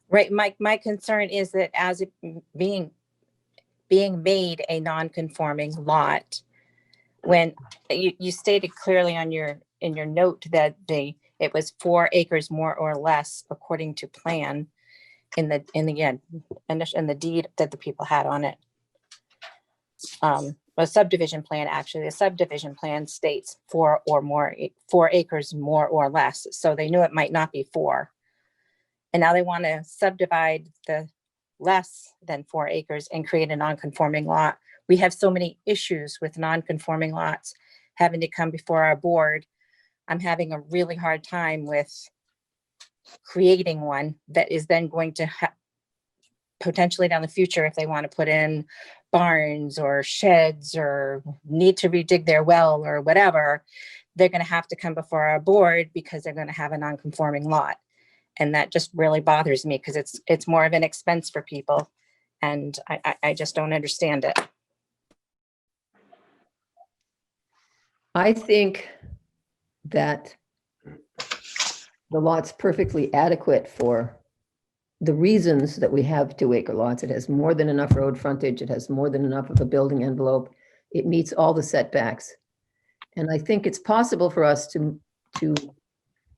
Right. My concern is that as it being made a non-conforming lot, when you stated clearly in your note that it was 4 acres more or less according to plan in the deed that the people had on it. A subdivision plan, actually, the subdivision plan states 4 acres more or less. So they knew it might not be 4. And now they want to subdivide the less than 4 acres and create a non-conforming lot. We have so many issues with non-conforming lots having to come before our board. I'm having a really hard time with creating one that is then going to potentially down the future, if they want to put in barns or sheds or need to redig their well or whatever, they're going to have to come before our board because they're going to have a non-conforming lot. And that just really bothers me because it's more of an expense for people. And I just don't understand it. I think that the lot's perfectly adequate for the reasons that we have 2-acre lots. It has more than enough road frontage. It has more than enough of a building envelope. It meets all the setbacks. And I think it's possible for us to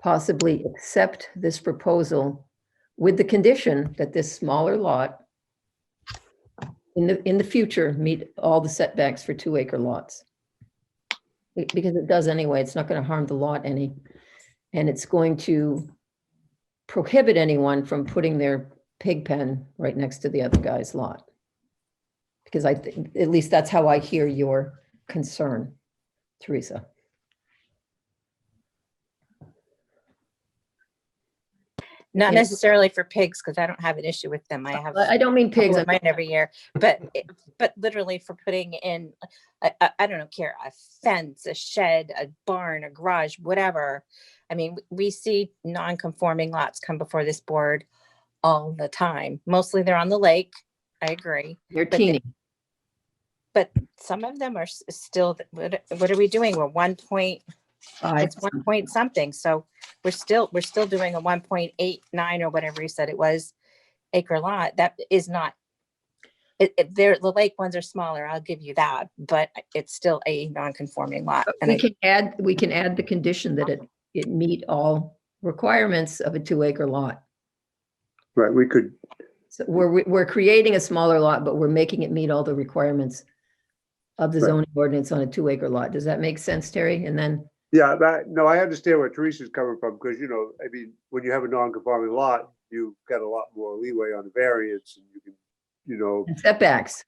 possibly accept this proposal with the condition that this smaller lot in the future meet all the setbacks for 2-acre lots. Because it does anyway. It's not going to harm the lot any. And it's going to prohibit anyone from putting their pig pen right next to the other guy's lot. Because I think, at least that's how I hear your concern, Teresa. Not Yeah. necessarily for pigs, because I don't have an issue with them. I have I don't mean a couple pigs. of mine every year, but literally for putting in, I don't care, a fence, a shed, a barn, a garage, whatever. I mean, we see non-conforming lots come before this board all the time. Mostly they're on the lake. I agree. They're but teeny. But some of them are still, what are we doing? We're 1 point, it's 1 point something. So we're still doing a 1.89 or whatever you said it was acre lot. That is not, the lake ones are smaller. I'll give you that, but it's still a non-conforming lot. And We can add the condition that it meet all requirements of a 2-acre lot. Right, we could, So we're creating a smaller lot, but we're making it meet all the requirements of the Right. zoning ordinance on a 2-acre lot. Does that make sense, Terry? And then, yeah, no, I understand where Teresa's coming from, because, you know, I mean, when you have a non-conforming lot, you've got a lot more leeway on the variance, and you can, you know, and setbacks.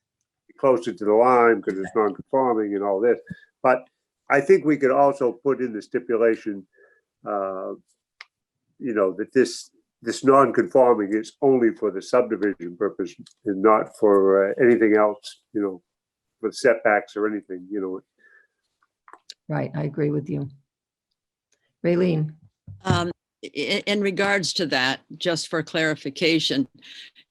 be closer to the line because it's non-conforming and all this. But I think we could also put in the stipulation, you know, that this non-conforming is only for the subdivision purpose and not for anything else, you know, for setbacks or anything, you know. Right, I agree with you. Raylene, In regards to that, just for clarification,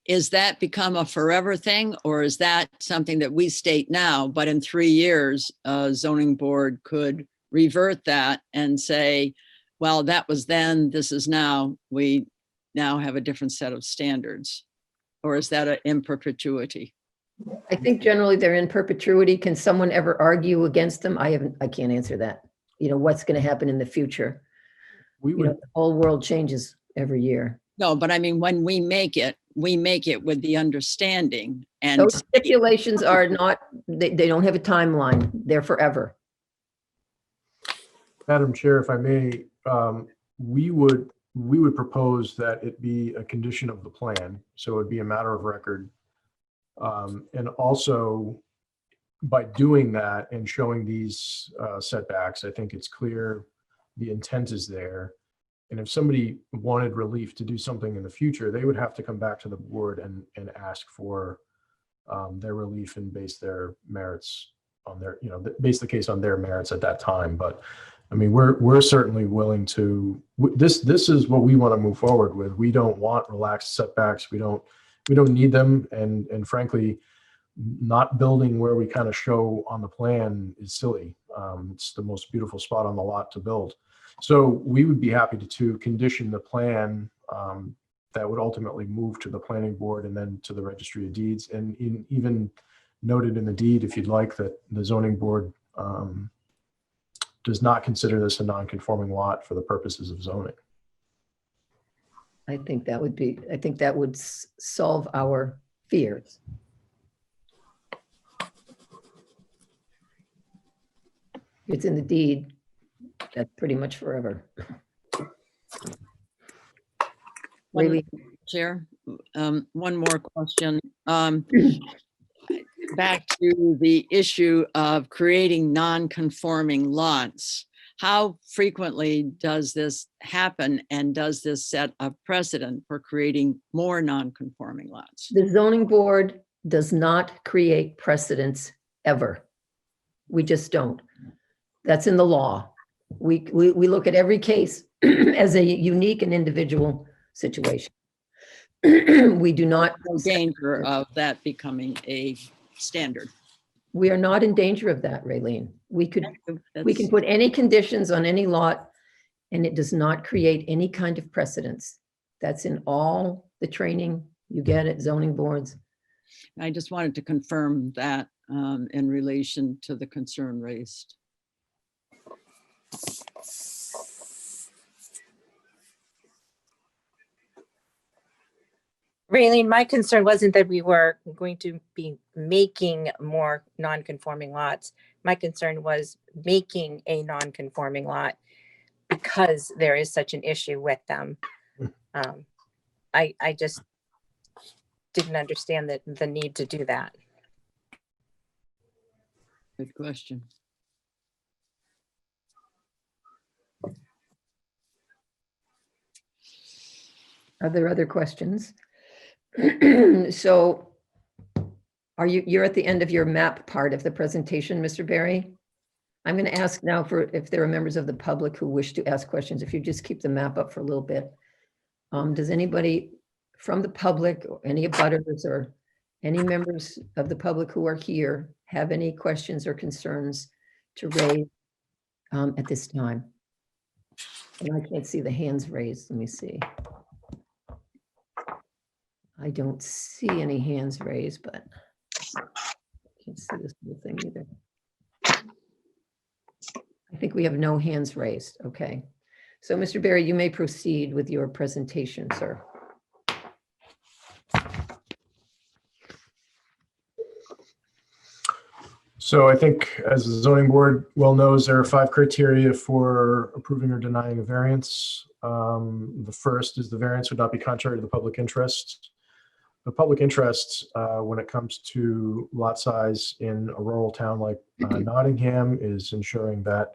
is that become a forever thing, or is that something that we state now, but in 3 years, zoning board could revert that and say, well, that was then, this is now, we now have a different set of standards? Or is that in perpetuity? I think generally they're in perpetuity. Can someone ever argue against them? I can't answer that. You know, what's going to happen in the future? We You know, would, the whole world changes every year. No, but I mean, when we make it with the understanding and Those stipulations are not, they don't have a timeline. They're forever. Madam Chair, if I may, we would propose that it be a condition of the plan, so it'd be a matter of record. And also, by doing that and showing these setbacks, I think it's clear the intent is there. And if somebody wanted relief to do something in the future, they would have to come back to the board and ask for their relief and base their merits on their, you know, base the case on their merits at that time. But I mean, we're certainly willing to, this is what we want to move forward with. We don't want relaxed setbacks. We don't need them. And frankly, not building where we kind of show on the plan is silly. It's the most beautiful spot on the lot to build. So we would be happy to condition the plan that would ultimately move to the planning board and then to the registry of deeds, and even noted in the deed, if you'd like, that the zoning board does not consider this a non-conforming lot for the purposes of zoning. I think that would solve our fears. It's in the deed. That's pretty much forever. Really, Chair, one more question. Back to the issue of creating non-conforming lots. How frequently does this happen, and does this set a precedent for creating more non-conforming lots? the zoning board does not create precedents ever. We just don't. That's in the law. We look at every case as a unique and individual situation. We do not, No danger of that becoming a standard. we are not in danger of that, Raylene. We can That's- put any conditions on any lot and it does not create any kind of precedence. That's in all the training you get at zoning boards. I just wanted to confirm that in relation to the concern raised. Raylene, my concern wasn't that we were going to be making more non-conforming lots. My concern was making a non-conforming lot because there is such an issue with them. I just didn't understand the need to do that. Good question. Are there other questions? So you're at the end of your map part of the presentation, Mr. Barry? I'm going to ask now for if there are members of the public who wish to ask questions, if you just keep the map up for a little bit. Does anybody from the public or any abutters or any members of the public who are here have any questions or concerns to raise at this time? And I can't see the hands raised. Let me see. I don't see any hands raised, but I can't see this whole thing either. I think we have no hands raised. Okay. So Mr. Barry, you may proceed with your presentation, sir. So I think, as the zoning board well knows, there are 5 criteria for approving or denying a variance. The first is the variance would not be contrary to the public interest. The public interest, when it comes to lot size in a rural town like Nottingham, is ensuring that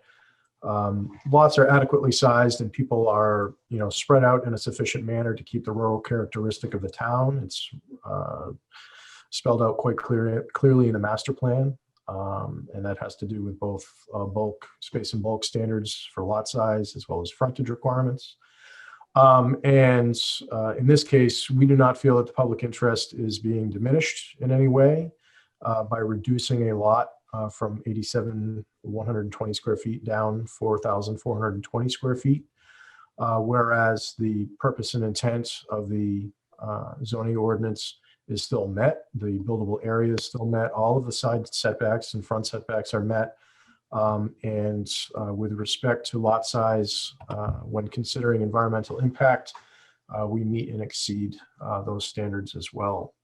lots are adequately sized and people are, spread out in a sufficient manner to keep the rural characteristic of the town. It's spelled out quite clearly in the master plan. And that has to do with both space and bulk standards for lot size, as well as frontage requirements. In this case, we do not feel that the public interest is being diminished in any way by reducing a lot from 87,120 square feet down 4,420 square feet. Whereas the purpose and intent of the zoning ordinance is still met. The buildable area is still met. All of the side setbacks and front setbacks are met. With respect to lot size, when considering environmental impact, we meet and exceed those standards as well.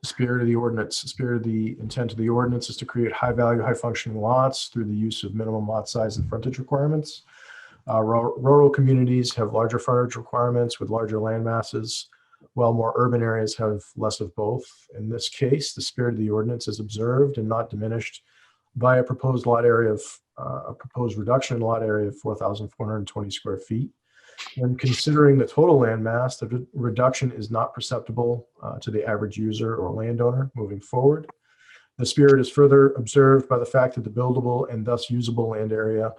The spirit of the ordinance, the spirit of the intent of the ordinance is to create high value, high functioning lots through the use of minimum lot size and frontage requirements. Rural communities have larger frontage requirements with larger land masses, while more urban areas have less of both. In this case, the spirit of the ordinance is observed and not diminished by a proposed reduction in lot area of 4,420 square feet. When considering the total land mass, the reduction is not perceptible to the average user or landowner moving forward. The spirit is further observed by the fact that the buildable and thus usable land area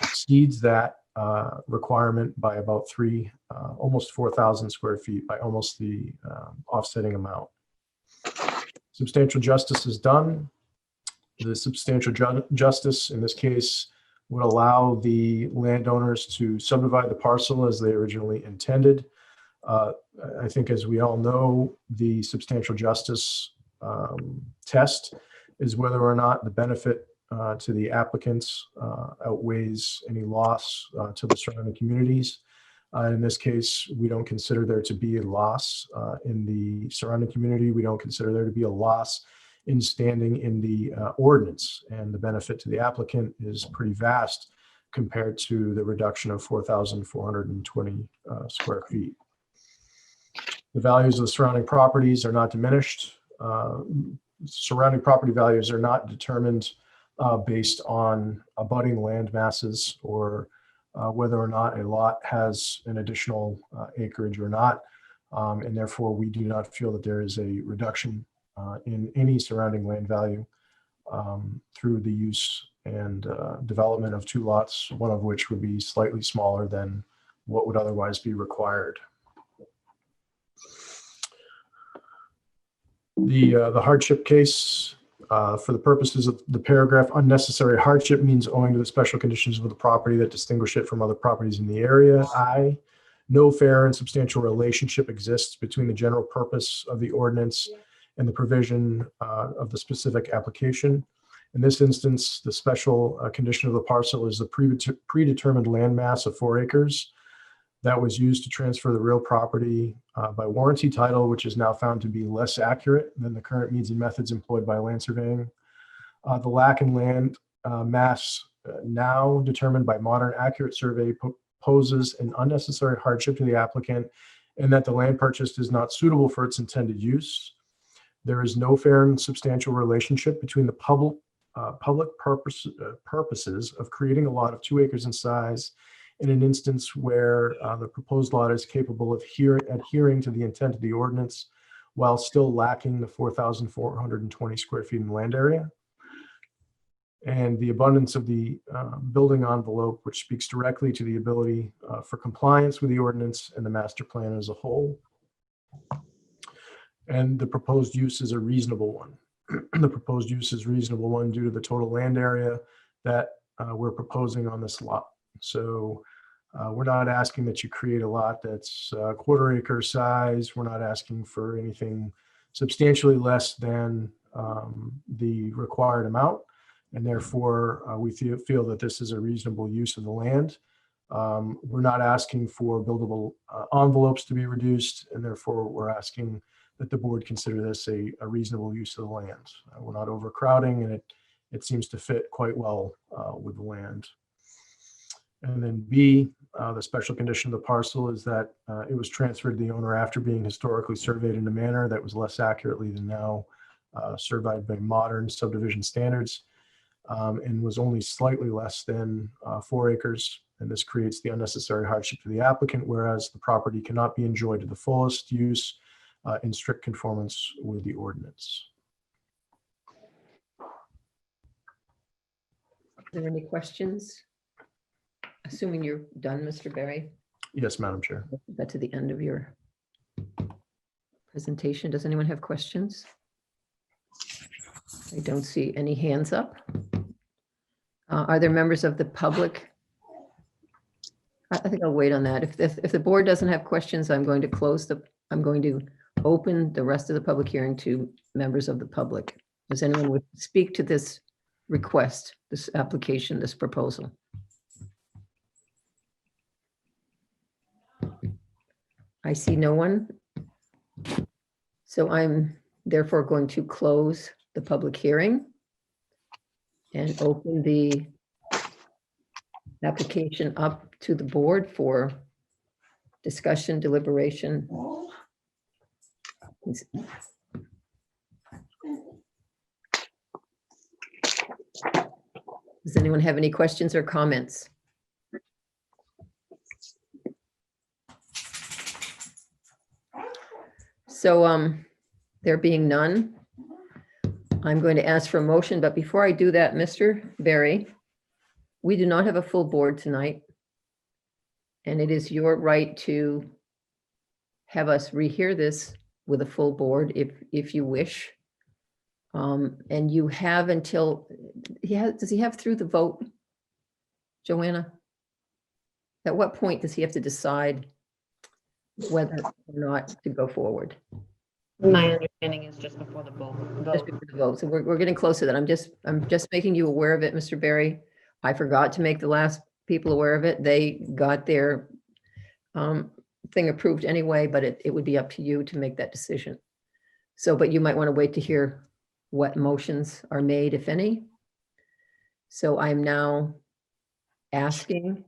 exceeds that requirement by about almost 4,000 square feet, by almost the offsetting amount. Substantial justice is done. The substantial justice in this case would allow the landowners to subdivide the parcel as they originally intended. I think, as we all know, the substantial justice test is whether or not the benefit to the applicants outweighs any loss to the surrounding communities. In this case, we don't consider there to be a loss in the surrounding community. We don't consider there to be a loss in standing in the ordinance, and the benefit to the applicant is pretty vast compared to the reduction of 4,420 square feet. The values of the surrounding properties are not diminished. Surrounding property values are not determined based on abutting land masses or whether or not a lot has an additional acreage or not. And therefore, we do not feel that there is a reduction in any surrounding land value through the use and development of 2 lots, one of which would be slightly smaller than what would otherwise be required. The hardship case, for the purposes of the paragraph, unnecessary hardship means owing to the special conditions of the property that distinguish it from other properties in the area. No fair and substantial relationship exists between the general purpose of the ordinance and the provision of the specific application. In this instance, the special condition of the parcel is the predetermined land mass of 4 acres that was used to transfer the real property by warranty title, which is now found to be less accurate than the current means and methods employed by land surveying. The lack in land mass now determined by modern accurate survey poses an unnecessary hardship to the applicant, and that the land purchased is not suitable for its intended use. There is no fair and substantial relationship between the public purposes of creating a lot of 2 acres in size in an instance where the proposed lot is capable of adhering to the intent of the ordinance while still lacking the 4,420 square feet in land area. And the abundance of the building envelope, which speaks directly to the ability for compliance with the ordinance and the master plan as a whole. And the proposed use is a reasonable one. The proposed use is a reasonable one due to the total land area that we're proposing on this lot. So we're not asking that you create a lot that's a 1/4 acre size. We're not asking for anything substantially less than the required amount. And therefore, we feel that this is a reasonable use of the land. We're not asking for buildable envelopes to be reduced, and therefore we're asking that the board consider this a reasonable use of the land. We're not overcrowding, and it seems to fit quite well with the land. And then B, the special condition of the parcel is that it was transferred to the owner after being historically surveyed in a manner that was less accurately than now surveyed by modern subdivision standards, and was only slightly less than 4 acres. And this creates the unnecessary hardship to the applicant, whereas the property cannot be enjoyed to the fullest use in strict conformance with the ordinance. Are there any questions? Assuming you're done, Mr. Berry, Yes, Madam Chair. that's to the end of your presentation. Does anyone have questions? I don't see any hands up. Are there members of the public? I think I'll wait on that. If the board doesn't have questions, I'm going to open the rest of the public hearing to members of the public. Does anyone would speak to this request, this application, this proposal? I see no one. So I'm therefore going to close the public hearing and open the application up to the board for discussion, deliberation. Does anyone have any questions or comments? So there being none, I'm going to ask for a motion, but before I do that, Mr. Berry, we do not have a full board tonight. And it is your right to have us rehear this with a full board if you wish. And you have until, does he have through the vote? Joanna? At what point does he have to decide whether or not to go forward? My understanding is just before the vote. Just before the vote. So we're getting close to that. I'm just making you aware of it, Mr. Berry. I forgot to make the last people aware of it. They got their thing approved anyway, but it would be up to you to make that decision. So, but you might want to wait to hear what motions are made, if any. So I'm now asking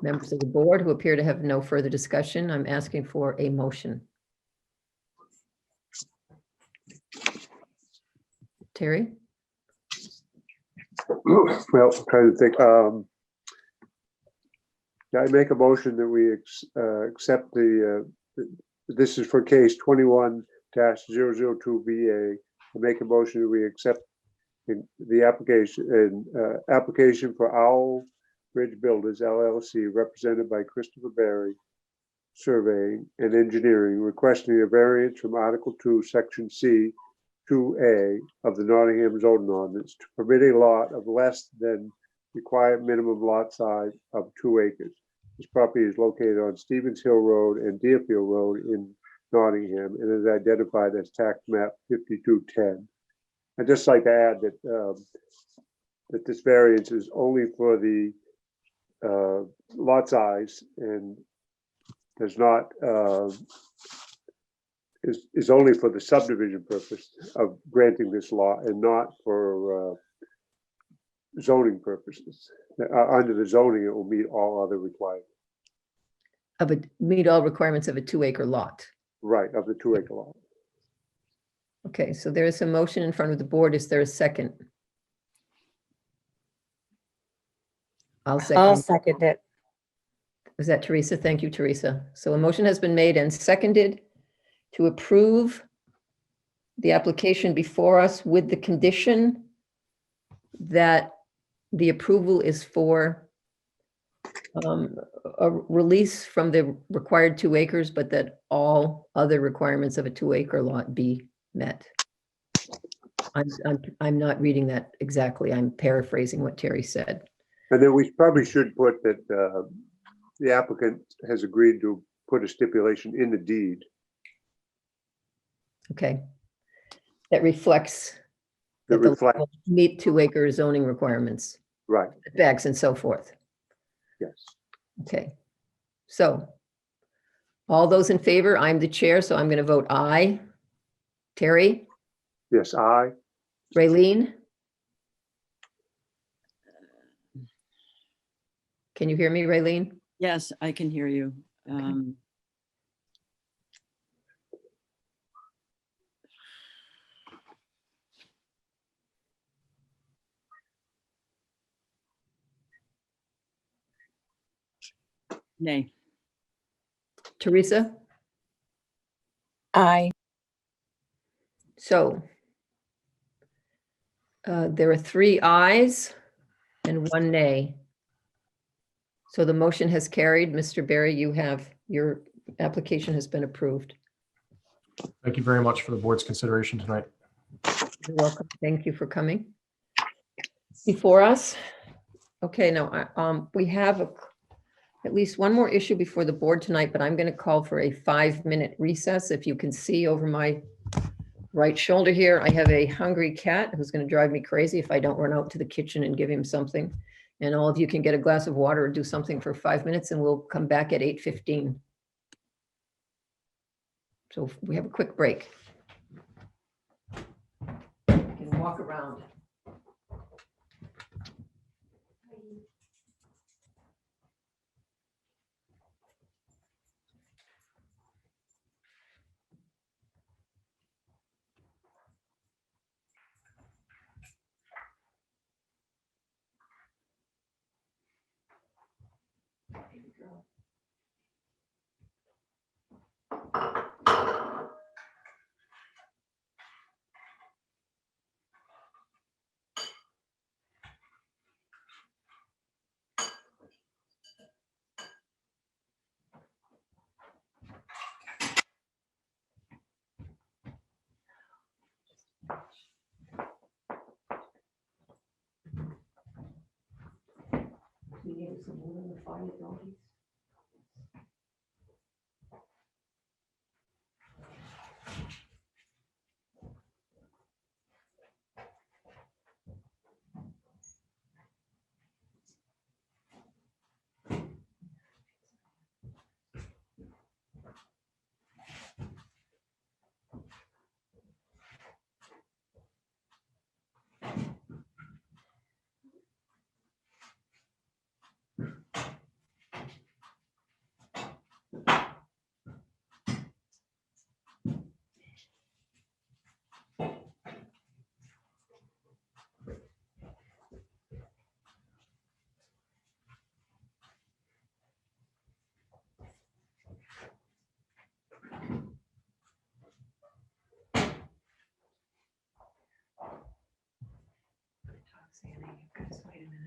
members of the board who appear to have no further discussion, I'm asking for a motion. Terry? Well, I'm trying to think. Yeah, I make a motion that we accept the This is for case 21-002BA. I make a motion that we accept the application for Owl Ridge Builders LLC, represented by Christopher Berry, Surveying and Engineering, requesting a variance from Article 2, Section C, 2A of the Nottingham zoning ordinance to permit a lot of less than required minimum lot size of 2 acres. This property is located on Stevens Hill Road and Deerfield Road in Nottingham and is identified as tax map 5210. I'd just like to add that that this variance is only for the lot size and does not is only for the subdivision purpose of granting this law and not for zoning purposes. Under the zoning, it will meet all other requirements. Meet all requirements of a 2-acre lot. Right, of the 2-acre lot. Okay, so there is a motion in front of the board. Is there a second? I'll I'll second. second it. Was that Teresa? Thank you, Teresa. So a motion has been made and seconded to approve the application before us with the condition that the approval is for a release from the required 2 acres, but that all other requirements of a 2-acre lot be met. I'm not reading that exactly. I'm paraphrasing what Terry said. And then we probably should put that the applicant has agreed to put a stipulation in the deed. Okay. That reflects That that the reflect, lot will meet 2-acre zoning requirements, right, setbacks and so forth. yes. Okay. So all those in favor, I'm the chair, so I'm going to vote aye. Terry, Yes, aye. Raylene? Can you hear me, Raylene? Yes, I can hear you. Nay. Teresa? Aye. So there are 3 ayes and 1 nay. So the motion has carried. Mr. Berry, your application has been approved. Thank you very much for the board's consideration tonight. You're welcome. Thank you for coming before us. Okay, now we have at least one more issue before the board tonight, but I'm going to call for a 5-minute recess. If you can see over my right shoulder here, I have a hungry cat who's going to drive me crazy if I don't run out to the kitchen and give him something. And all of you can get a glass of water or do something for 5 minutes, and we'll come back at 8:15. So we have a quick break. You can walk around. Sandy, guys, wait a minute.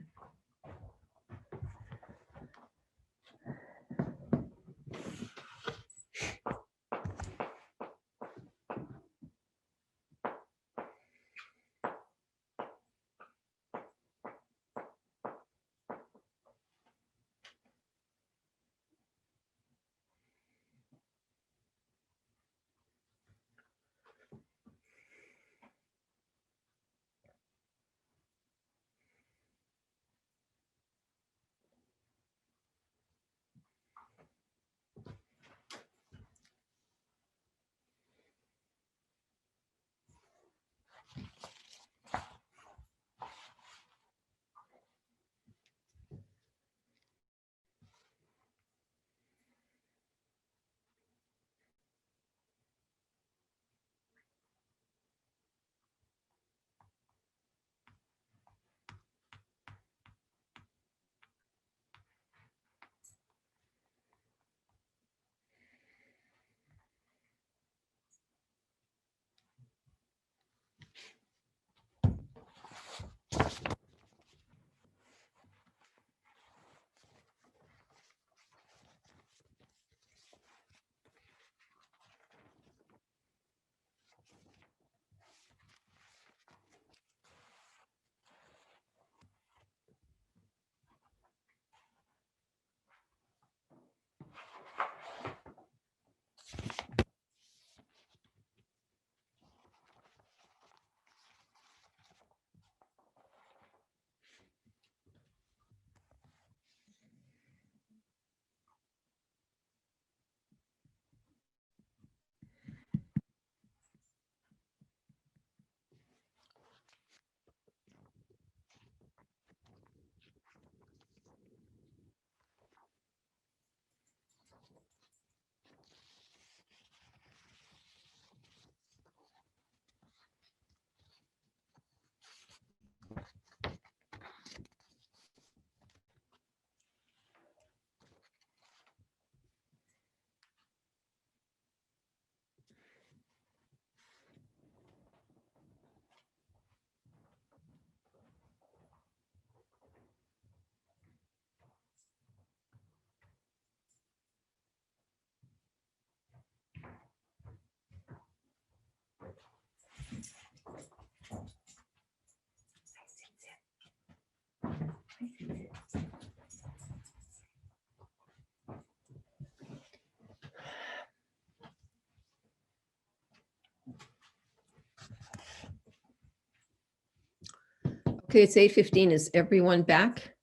Okay, it's 8:15. Is everyone back?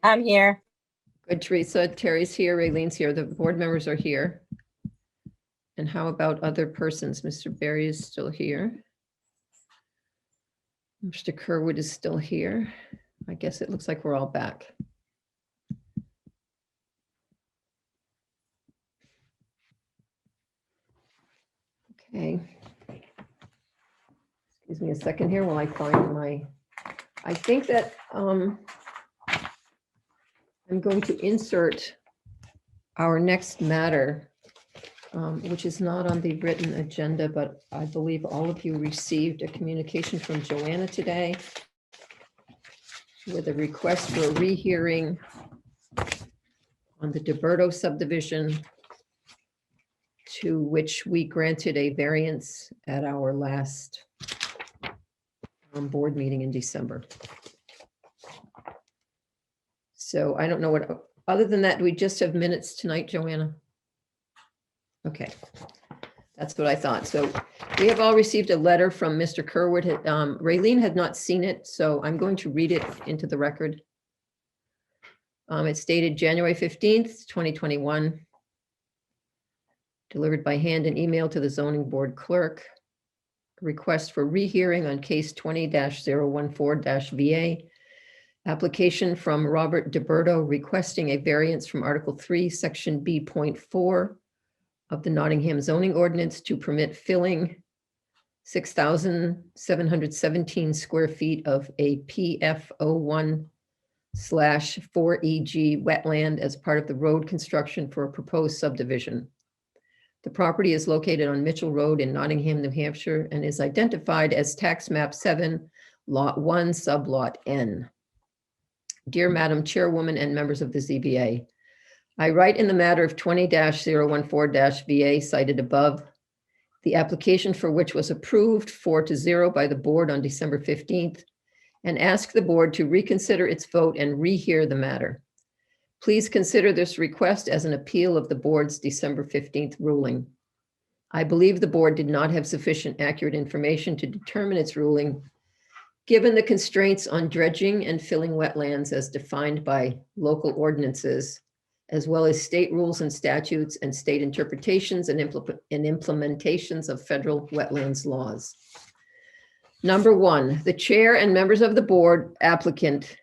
I'm here. Good, Teresa. Terry's here. Raylene's here. The board members are here. And how about other persons? Mr. Barry is still here. Mr. Kerwood is still here. I guess it looks like we're all back. Okay. Excuse me a second here while I find I think that I'm going to insert our next matter, which is not on the written agenda, but I believe all of you received a communication from Joanna today with a request for a rehearing on the DeBerto subdivision, to which we granted a variance at our last board meeting in December. So I don't know what, other than that, do we just have minutes tonight, Joanna? Okay, that's what I thought. So we have all received a letter from Mr. Kerwood. Raylene had not seen it, so I'm going to read it into the record. It's dated January 15th, 2021. Delivered by hand and email to the zoning board clerk. Request for rehearing on case 20-014-VA. Application from Robert DeBerto requesting a variance from Article 3, Section B.4 of the Nottingham zoning ordinance to permit filling 6,717 square feet of a PF01/4EG wetland as part of the road construction for a proposed subdivision. The property is located on Mitchell Road in Nottingham, New Hampshire, and is identified as tax map 7, Lot 1, Sublot N. Dear Madam Chairwoman and members of the ZBA, I write in the matter of 20-014-VA cited above, the application for which was approved 4-0 by the board on December 15th, and ask the board to reconsider its vote and rehear the matter. Please consider this request as an appeal of the board's December 15th ruling. I believe the board did not have sufficient accurate information to determine its ruling, given the constraints on dredging and filling wetlands as defined by local ordinances, as well as state rules and statutes and state interpretations and implementations of federal wetlands laws. Number 1, the chair and members of the board applicant.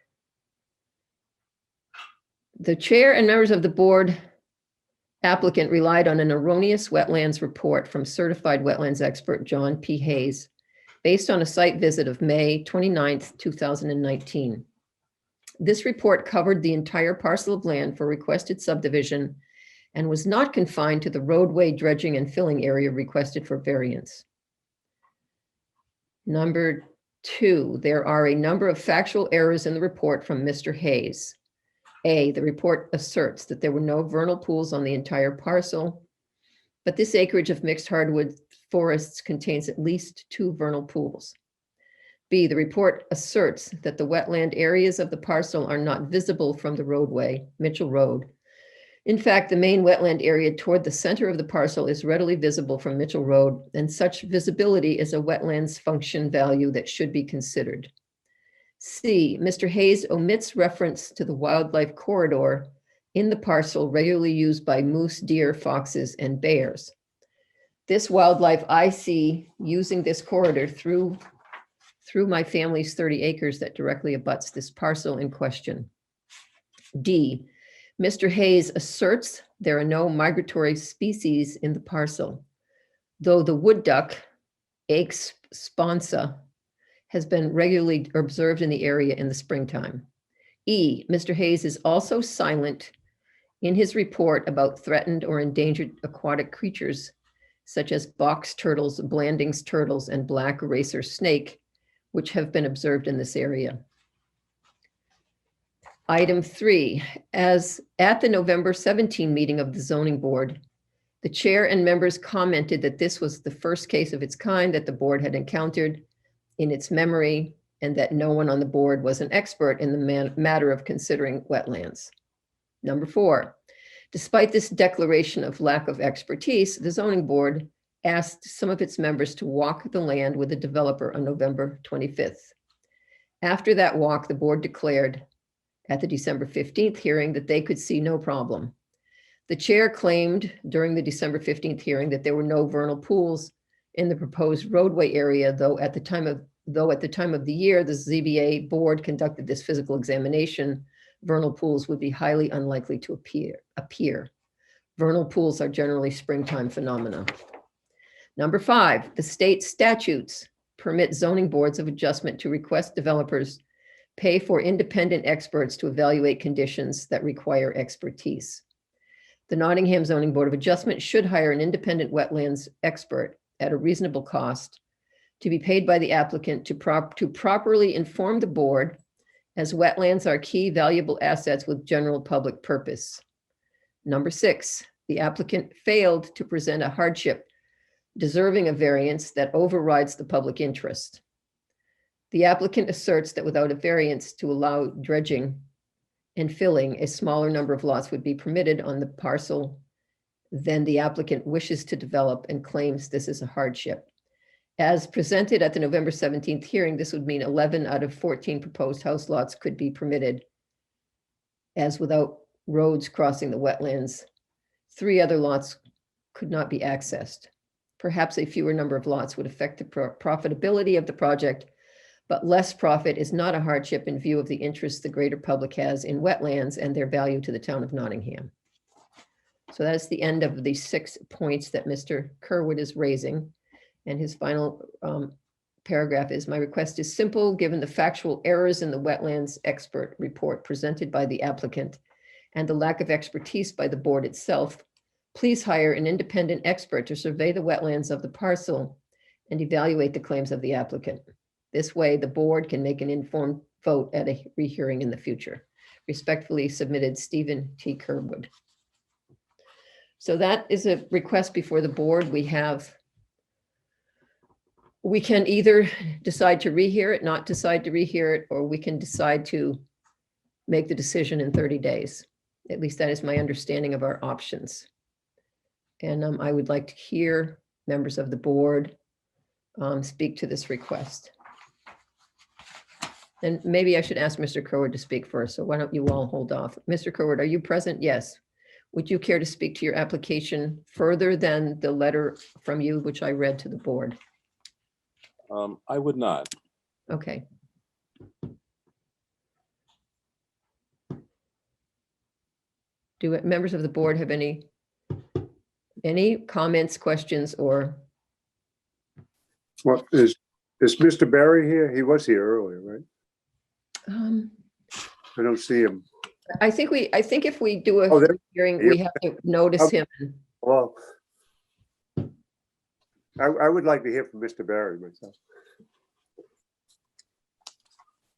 The chair and members of the board applicant relied on an erroneous wetlands report from certified wetlands expert John P. Hayes, based on a site visit of May 29th, 2019. This report covered the entire parcel of land for requested subdivision and was not confined to the roadway dredging and filling area requested for variance. Number 2, there are a number of factual errors in the report from Mr. Hayes. A, the report asserts that there were no vernal pools on the entire parcel, but this acreage of mixed hardwood forests contains at least 2 vernal pools. B, the report asserts that the wetland areas of the parcel are not visible from the roadway, Mitchell Road. In fact, the main wetland area toward the center of the parcel is readily visible from Mitchell Road, and such visibility is a wetlands function value that should be considered. C, Mr. Hayes omits reference to the wildlife corridor in the parcel regularly used by moose, deer, foxes, and bears. This wildlife I see using this corridor through my family's 30 acres that directly abuts this parcel in question. D, Mr. Hayes asserts there are no migratory species in the parcel, though the wood duck, Aix sponsa, has been regularly observed in the area in the springtime. E, Mr. Hayes is also silent in his report about threatened or endangered aquatic creatures, such as box turtles, Blanding's turtles, and black racer snake, which have been observed in this area. Item 3, as at the November 17 meeting of the zoning board, the chair and members commented that this was the first case of its kind that the board had encountered in its memory, and that no one on the board was an expert in the matter of considering wetlands. Number 4, despite this declaration of lack of expertise, the zoning board asked some of its members to walk the land with the developer on November 25th. After that walk, the board declared at the December 15th hearing that they could see no problem. The chair claimed during the December 15th hearing that there were no vernal pools in the proposed roadway area, though at the time of the year the ZBA board conducted this physical examination, vernal pools would be highly unlikely to appear. Vernal pools are generally springtime phenomena. Number 5, the state statutes permit zoning boards of adjustment to request developers pay for independent experts to evaluate conditions that require expertise. The Nottingham Zoning Board of Adjustment should hire an independent wetlands expert at a reasonable cost to be paid by the applicant to properly inform the board, as wetlands are key valuable assets with general public purpose. Number 6, the applicant failed to present a hardship deserving a variance that overrides the public interest. The applicant asserts that without a variance to allow dredging and filling, a smaller number of lots would be permitted on the parcel than the applicant wishes to develop, and claims this is a hardship. As presented at the November 17th hearing, this would mean 11 out of 14 proposed house lots could be permitted, as without roads crossing the wetlands, 3 other lots could not be accessed. Perhaps a fewer number of lots would affect the profitability of the project, but less profit is not a hardship in view of the interest the greater public has in wetlands and their value to the town of Nottingham. So that's the end of the 6 points that Mr. Kerwood is raising. And his final paragraph is, my request is simple, given the factual errors in the wetlands expert report presented by the applicant and the lack of expertise by the board itself, please hire an independent expert to survey the wetlands of the parcel and evaluate the claims of the applicant. This way, the board can make an informed vote at a rehearing in the future. Respectfully submitted, Stephen T. Kerwood. So that is a request before the board. We can either decide to rehear it, not decide to rehear it, or we can decide to make the decision in 30 days. At least that is my understanding of our options. And I would like to hear members of the board speak to this request. And maybe I should ask Mr. Kerwood to speak first. So why don't you all hold off? Mr. Kerwood, are you present? Yes. Would you care to speak to your application further than the letter from you, which I read to the board? I would not. Okay. Do members of the board have any comments, questions, or? Well, is Mr. Barry here? He was here earlier, right? I don't see him. I think if we do Oh, a there- hearing, we have to notice him. Well, I would like to hear from Mr. Barry myself.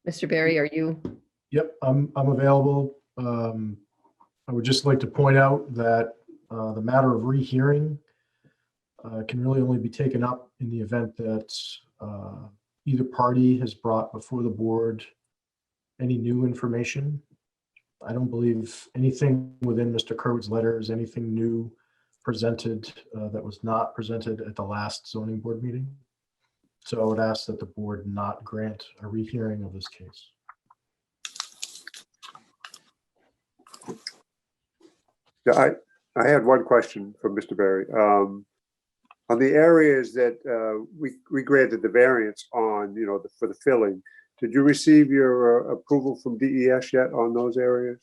Mr. Barry, are you? Yep, I'm available. I would just like to point out that the matter of rehearing can really only be taken up in the event that either party has brought before the board any new information. I don't believe anything within Mr. Kerwood's letter is anything new presented that was not presented at the last zoning board meeting. So I would ask that the board not grant a rehearing of this case. Yeah, I had one question for Mr. Barry. On the areas that we granted the variance on, for the filling, did you receive your approval from DES yet on those areas?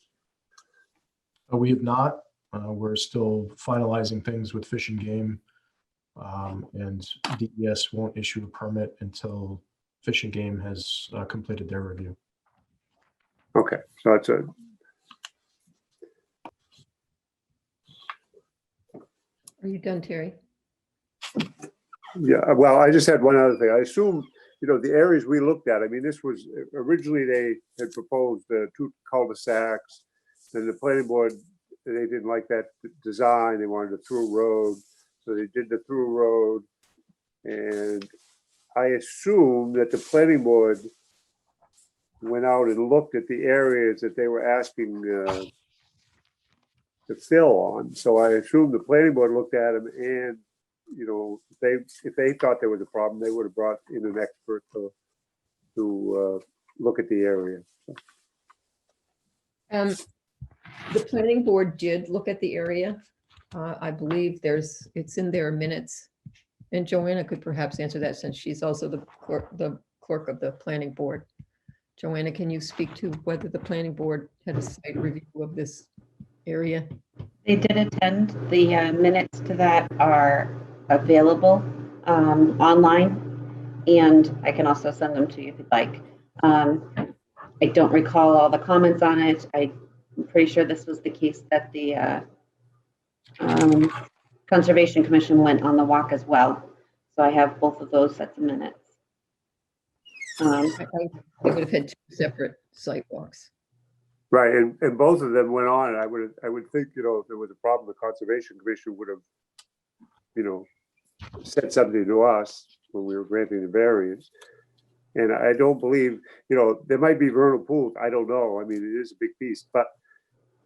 We have not. We're still finalizing things with Fish and Game. And DES won't issue a permit until Fish and Game has completed their review. Okay, so that's a. Are you done, Terry? Yeah, well, I just had one other thing. I assume, the areas we looked at, I mean, this was originally they had proposed 2 cul-de-sacs. Then the planning board, they didn't like that design. They wanted a through road. So they did the through road. And I assume that the planning board went out and looked at the areas that they were asking to fill on. So I assume the planning board looked at them and, if they thought there was a problem, they would have brought in an expert to look at the area. The planning board did look at the area. I believe it's in their minutes. And Joanna could perhaps answer that since she's also the clerk of the planning board. Joanna, can you speak to whether the planning board had a site review of this area? They did attend. The minutes to that are available online, and I can also send them to you if you'd like. I don't recall all the comments on it. I'm pretty sure this was the case that the Conservation Commission went on the walk as well. So I have both of those sets of minutes. They would have had 2 separate site walks. Right, and both of them went on. I would think, if there was a problem, the Conservation Commission would have, said something to us when we were granting the variance. And I don't believe, there might be vernal pools. I don't know. I mean, it is a big piece, but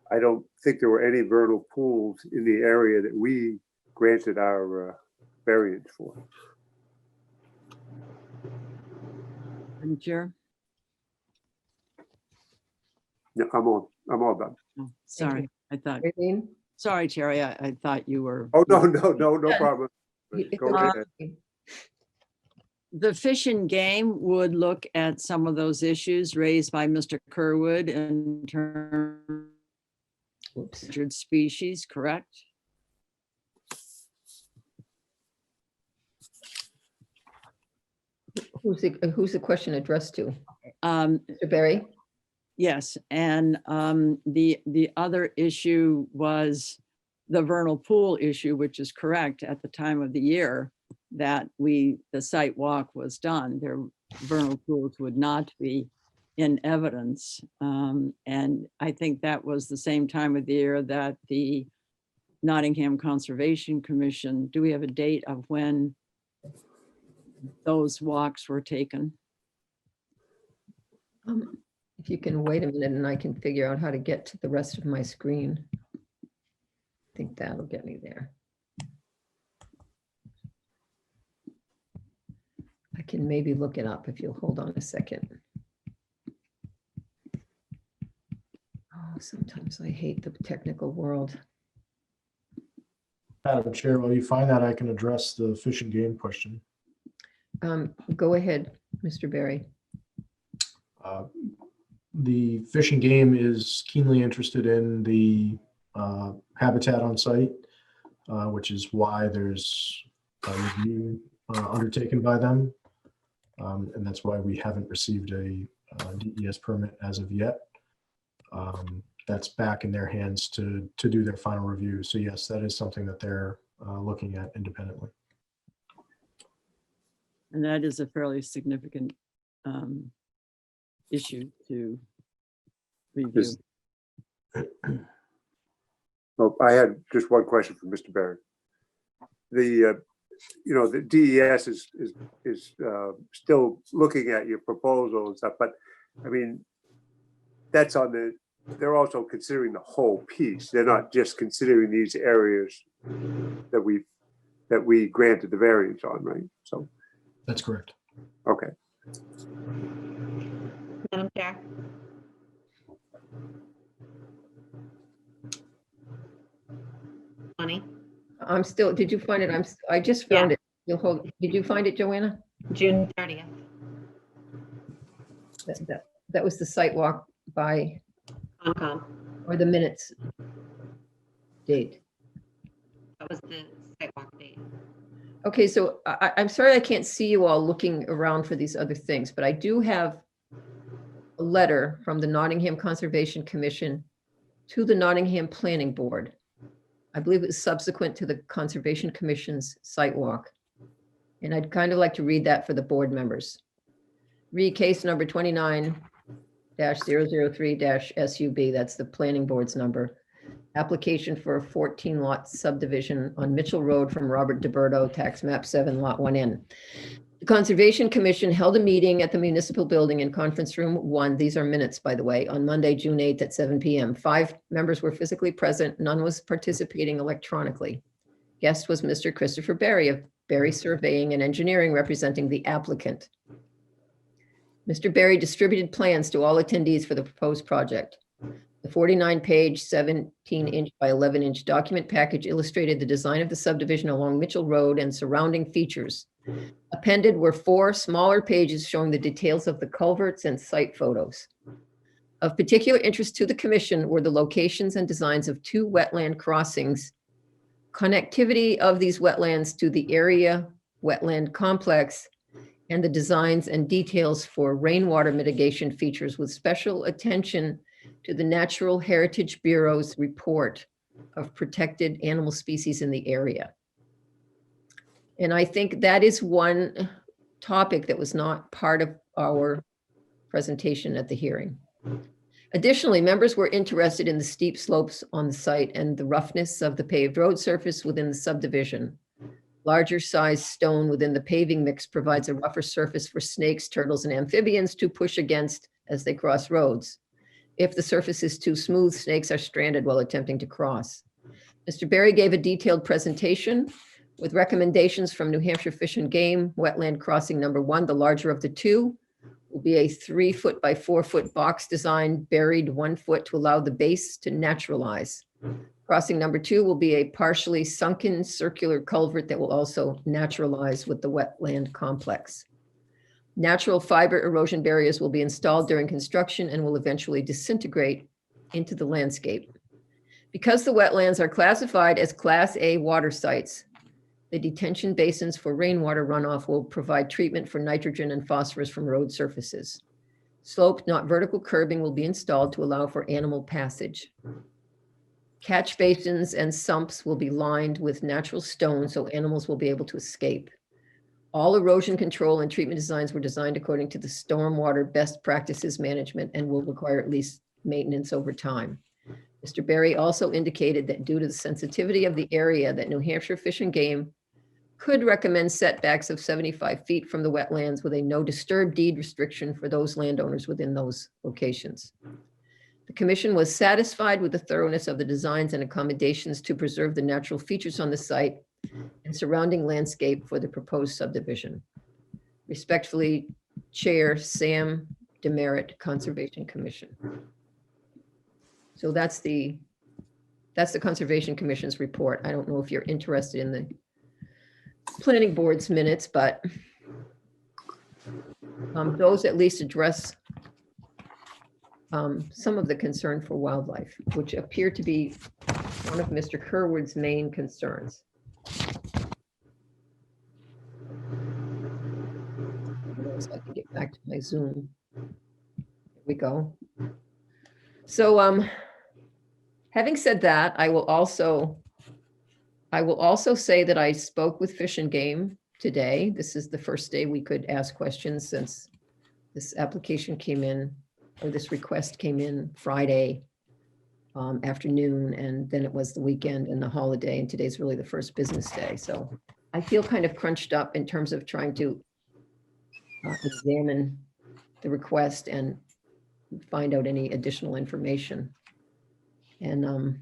I don't think there were any vernal pools in the area that we granted our variance for. Madam Chair? Yeah, I'm all done. Oh, sorry, I thought, Eileen? sorry, Terry, I thought you were. Oh, no problem. It's Go okay. ahead. The Fish and Game would look at some of those issues raised by Mr. Kerwood in terms of Oops. endangered species, correct? Who's the question addressed to? Um, Mr. Barry? Yes, and the other issue was the vernal pool issue, which is correct at the time of the year that the site walk was done. vernal pools would not be in evidence. And I think that was the same time of the year that the Nottingham Conservation Commission, do we have a date of when those walks were taken? If you can wait a minute and I can figure out how to get to the rest of my screen. I think that'll get me there. I can maybe look it up if you'll hold on a second. Oh, sometimes I hate the technical world. Madam Chair, while you find that, I can address the Fish and Game question. Go ahead, Mr. Berry. The Fish and Game is keenly interested in the habitat on site, which is why there's a review undertaken by them. And that's why we haven't received a DES permit as of yet. That's back in their hands to do their final review. So yes, that is something that they're looking at independently. And that is a fairly significant issue to review. Yes. Well, I had just one question for Mr. Barry. The the DES is still looking at your proposal and stuff, but I mean, that's on the. They're also considering the whole piece. They're not just considering these areas that we granted the variance on, right? So That's correct. okay. Madam Chair. Bonnie, I'm still, did you find it? I just found it. You'll hold, did you find it, Joanna? June 30th. That was the site walk by, Concom. or the minutes date. That was the sidewalk date. Okay, so I'm sorry I can't see you all looking around for these other things, but I do have a letter from the Nottingham Conservation Commission to the Nottingham Planning Board. I believe it was subsequent to the Conservation Commission's site walk. And I'd kind of like to read that for the board members. Read case number 29-003-SUB, that's the planning board's number. Application for a 14 lot subdivision on Mitchell Road from Robert DeBerto, tax map 7, lot 1N. The Conservation Commission held a meeting at the municipal building in conference room 1. These are minutes, by the way, on Monday, June 8th at 7 p.m. 5 members were physically present. None was participating electronically. Guest was Mr. Christopher Berry of Berry Surveying and Engineering, representing the applicant. Mr. Berry distributed plans to all attendees for the proposed project. The 49-page, 17-inch by 11-inch document package illustrated the design of the subdivision along Mitchell Road and surrounding features. Appended were 4 smaller pages showing the details of the culverts and site photos. Of particular interest to the commission were the locations and designs of 2 wetland crossings, connectivity of these wetlands to the area wetland complex, and the designs and details for rainwater mitigation features, with special attention to the Natural Heritage Bureau's report of protected animal species in the area. And I think that is one topic that was not part of our presentation at the hearing. Additionally, members were interested in the steep slopes on the site and the roughness of the paved road surface within the subdivision. Larger size stone within the paving mix provides a rougher surface for snakes, turtles, and amphibians to push against as they cross roads. If the surface is too smooth, snakes are stranded while attempting to cross. Mr. Berry gave a detailed presentation with recommendations from New Hampshire Fish and Game. Wetland crossing number 1, the larger of the 2, will be a 3 foot by 4 foot box design buried 1 foot to allow the base to naturalize. Crossing number 2 will be a partially sunken circular culvert that will also naturalize with the wetland complex. Natural fiber erosion barriers will be installed during construction and will eventually disintegrate into the landscape. Because the wetlands are classified as Class A water sites, the detention basins for rainwater runoff will provide treatment for nitrogen and phosphorus from road surfaces. Sloped, not vertical curbing will be installed to allow for animal passage. Catch basins and sumps will be lined with natural stone so animals will be able to escape. All erosion control and treatment designs were designed according to the stormwater best practices management and will require at least maintenance over time. Mr. Berry also indicated that due to the sensitivity of the area, that New Hampshire Fish and Game could recommend setbacks of 75 feet from the wetlands with a no disturb deed restriction for those landowners within those locations. The commission was satisfied with the thoroughness of the designs and accommodations to preserve the natural features on the site and surrounding landscape for the proposed subdivision. Respectfully, Chair Sam Demerit, Conservation Commission. So that's the Conservation Commission's report. I don't know if you're interested in the planning board's minutes, but those at least address some of the concern for wildlife, which appear to be one of Mr. Kerwood's main concerns. So I can get back to my Zoom. Here we go. So having said that, I will also say that I spoke with Fish and Game today. This is the first day we could ask questions since this application came in, or this request came in Friday afternoon, and then it was the weekend and the holiday, and today's really the first business day. So I feel kind of crunched up in terms of trying to examine the request and find out any additional information. And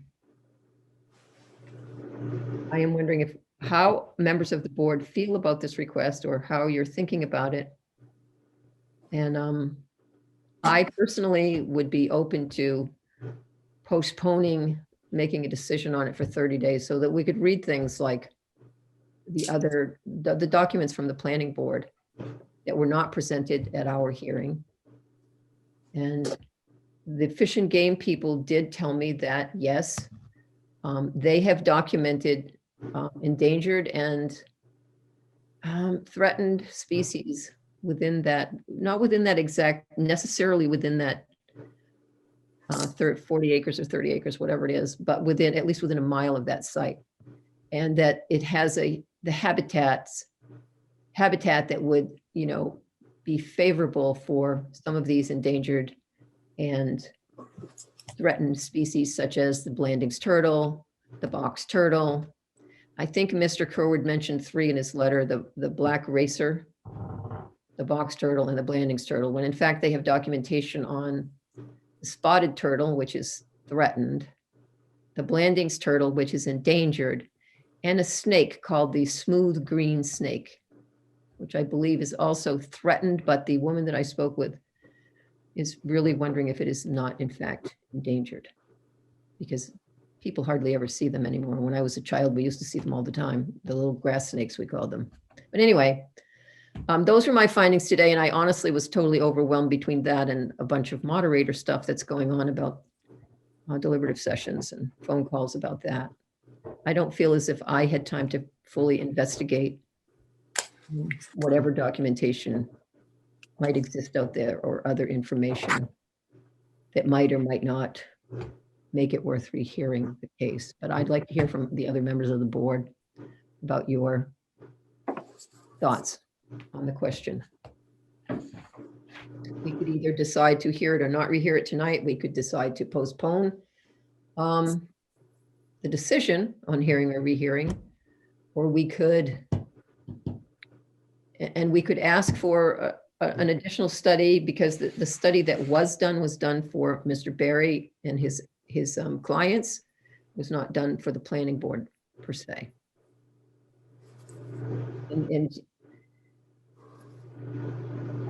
I am wondering how members of the board feel about this request or how you're thinking about it. And I personally would be open to postponing making a decision on it for 30 days so that we could read things like the documents from the planning board that were not presented at our hearing. And the Fish and Game people did tell me that, yes, they have documented endangered and threatened species within that, not within that exact, necessarily within that 40 acres or 30 acres, whatever it is, but within, at least within a mile of that site. And that it has the habitat that would, be favorable for some of these endangered and threatened species such as the Blanding's turtle, the box turtle. I think Mr. Kerwood mentioned 3 in his letter, the black racer, the box turtle, and the Blanding's turtle, when in fact they have documentation on the spotted turtle, which is threatened, the Blanding's turtle, which is endangered, and a snake called the smooth green snake, which I believe is also threatened, but the woman that I spoke with is really wondering if it is not in fact endangered, because people hardly ever see them anymore. When I was a child, we used to see them all the time, the little grass snakes, we called them. But anyway, those were my findings today, and I honestly was totally overwhelmed between that and a bunch of moderator stuff that's going on about deliberative sessions and phone calls about that. I don't feel as if I had time to fully investigate whatever documentation might exist out there or other information that might or might not make it worth rehearing the case. But I'd like to hear from the other members of the board about your thoughts on the question. We could either decide to hear it or not rehear it tonight. We could decide to postpone the decision on hearing or rehearing, or we could ask for an additional study, because the study that was done for Mr. Berry and his clients, was not done for the planning board per se. And I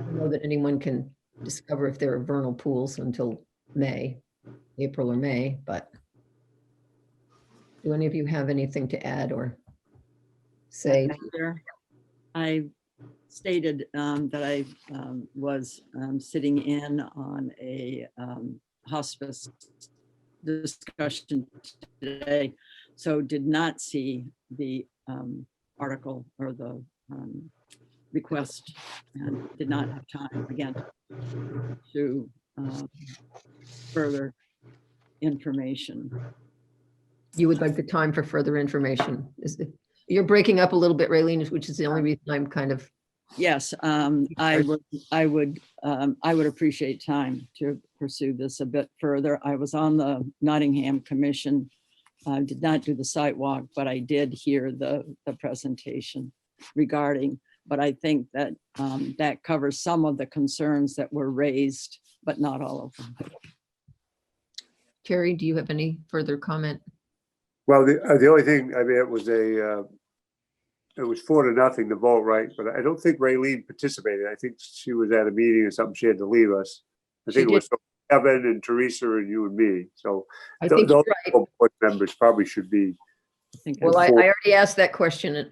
don't know that anyone can discover if there are vernal pools until April or May, but do any of you have anything to add or say? Sure. I stated that I was sitting in on a hospice discussion today, so did not see the article or the request, and did not have time again to further information. You would like the time for further information? You're breaking up a little bit, Raylene, which is the only reason I'm kind of, Yes, I would appreciate time to pursue this a bit further. I was on the Nottingham Commission. I did not do the site walk, but I did hear the presentation regarding, but I think that that covers some of the concerns that were raised, but not all of them. Terry, do you have any further comment? Well, the only thing, I mean, it was 4-0 the vote, right? But I don't think Raylene participated. I think she was at a meeting or something. She had to leave us. I She think it was Kevin and Teresa and you and me. So I think those you're right. board members probably should be. I think Well, I Four. already asked that question.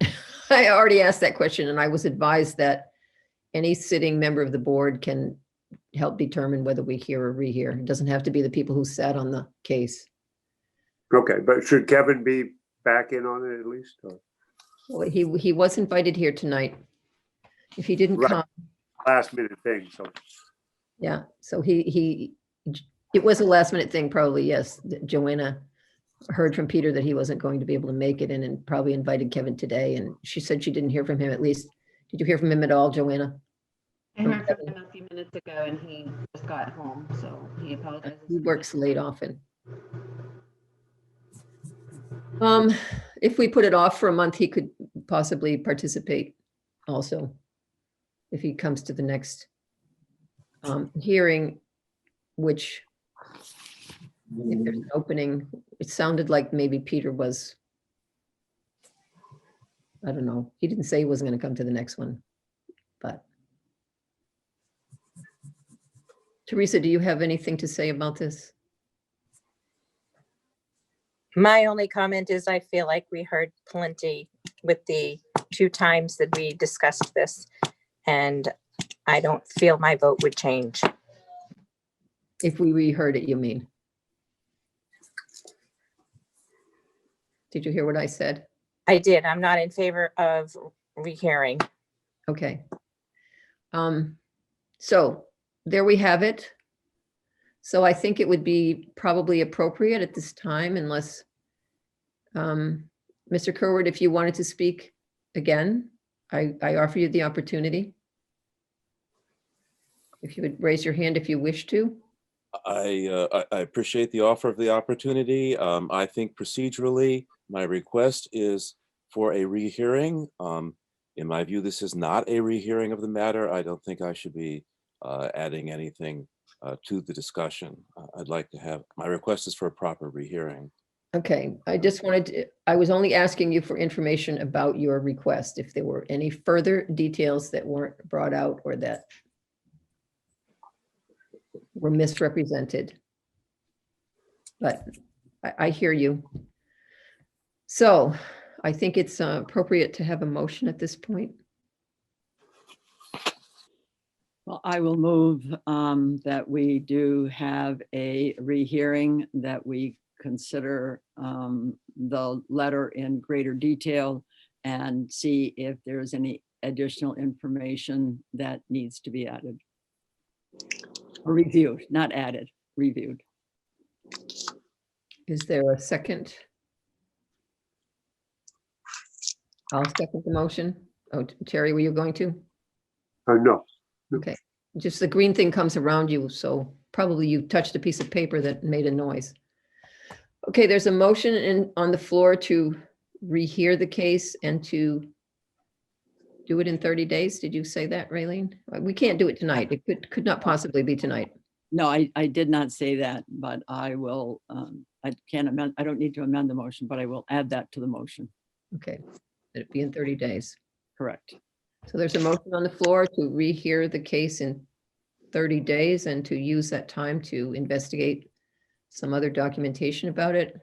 I already asked that question, and I was advised that any sitting member of the board can help determine whether we hear or rehear. It doesn't have to be the people who sat on the case. Okay, but should Kevin be back in on it at least? Or? Well, he was invited here tonight. If he didn't Right. come, Last minute thing, so. yeah, so it was a last minute thing, probably, yes. Joanna heard from Peter that he wasn't going to be able to make it and probably invited Kevin today, and she said she didn't hear from him at least. Did you hear from him at all, Joanna? I heard from him a few minutes ago and he just got home, so he apologizes. He works late often. If we put it off for a month, he could possibly participate also. If he comes to the next hearing, which if there's an opening, it sounded like maybe Peter was, I don't know, he didn't say he wasn't going to come to the next one, but. Teresa, do you have anything to say about this? My only comment is I feel like we heard plenty with the 2 times that we discussed this, and I don't feel my vote would change. If we reheard it, you mean? Did you hear what I said? I did. I'm not in favor of rehearing. Okay. So there we have it. So I think it would be probably appropriate at this time unless, Mr. Kerward, if you wanted to speak again, I offer you the opportunity. If you would raise your hand if you wish to. I appreciate the offer of the opportunity. I think procedurally, my request is for a rehearing. In my view, this is not a rehearing of the matter. I don't think I should be adding anything to the discussion. I'd like to have, my request is for a proper rehearing. Okay, I just wanted to, I was only asking you for information about your request. If there were any further details that weren't brought out or that were misrepresented. But I hear you. So I think it's appropriate to have a motion at this point. Well, I will move that we do have a rehearing, that we consider the letter in greater detail and see if there's any additional information that needs to be added. Or reviewed, not added, reviewed. Is there a second? I'll second the motion. Oh, Terry, were you going to? No. Okay, just the green thing comes around you, so probably you touched a piece of paper that made a noise. Okay, there's a motion on the floor to rehear the case and to do it in 30 days. Did you say that, Raylene? We can't do it tonight. It could not possibly be tonight. No, I did not say that, but I will, I can't amend, I don't need to amend the motion, but I will add that to the motion. Okay, it'd be in 30 days. Correct. So there's a motion on the floor to rehear the case in 30 days and to use that time to investigate some other documentation about it.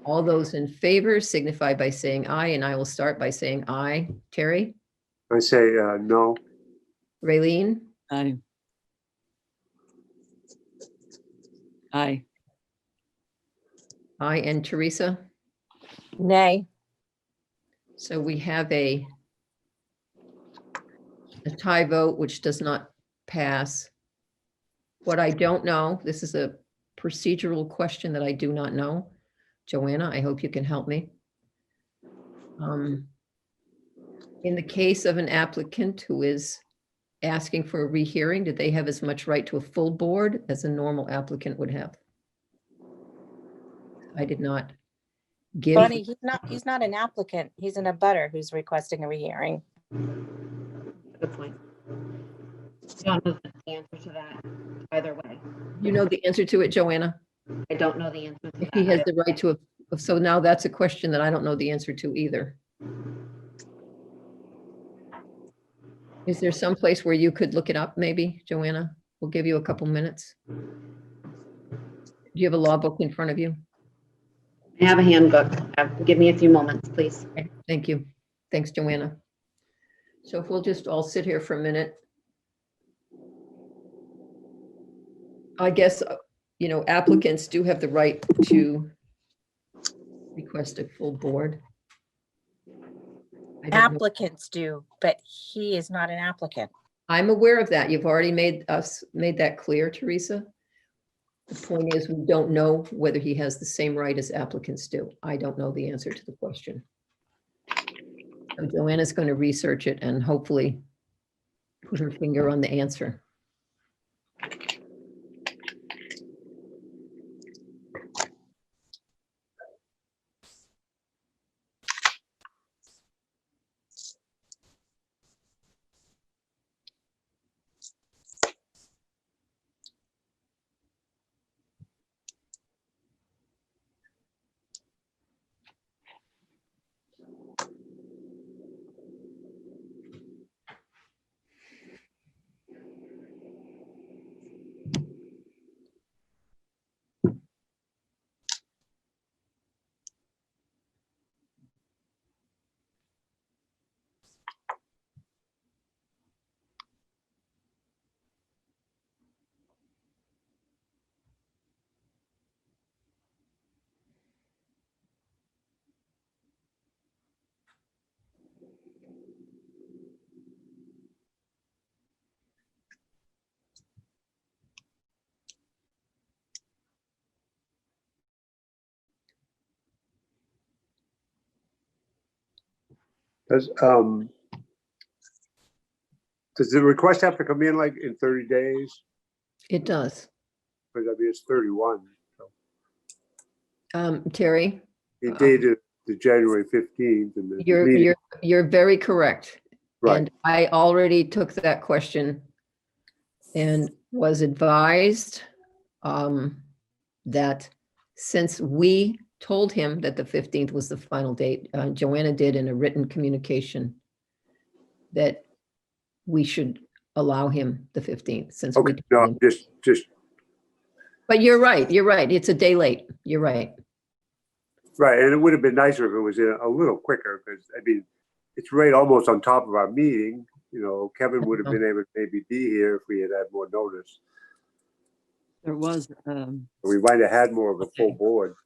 All those in favor signify by saying aye, and I will start by saying aye. Terry? I say no. Raylene? Aye. Aye. Aye, and Teresa? Nay. So we have a tie vote, which does not pass. What I don't know, this is a procedural question that I do not know. Joanna, I hope you can help me. In the case of an applicant who is asking for a rehearing, do they have as much right to a full board as a normal applicant would have? I did not give. Bonnie, he's not an applicant. He's an abutter who's requesting a rehearing. Good point. I don't know the answer to that either way. You know the answer to it, Joanna? I don't know the answer to If that. he has the right to, so now that's a question that I don't know the answer to either. Is there some place where you could look it up, maybe, Joanna? We'll give you a couple minutes. Do you have a law book in front of you? I have a handbook. Give me a few moments, please. Okay, thank you. Thanks, Joanna. So if we'll just all sit here for a minute. I guess, you know, applicants do have the right to request a full board. I don't know. Applicants do, but he is not an applicant. I'm aware of that. You've already made that clear, Teresa. The point is, we don't know whether he has the same right as applicants do. I don't know the answer to the question. So Joanna's going to research it and hopefully put her finger on the answer. Does the request have to come in like in 30 days? It does. Because I mean, it's 31. So Terry, he dated the January 15th and the meeting. you're very correct. Right. And I already took that question and was advised that since we told him that the 15th was the final date, Joanna did in a written communication that we should allow him the 15th since we Okay, told no, him. just, But you're right, it's a day late, you're right. right. And it would have been nicer if it was a little quicker because I mean, it's right almost on top of our meeting. You know, Kevin would have been able to maybe be here if we had had more notice. There was, We might have had more of a full board.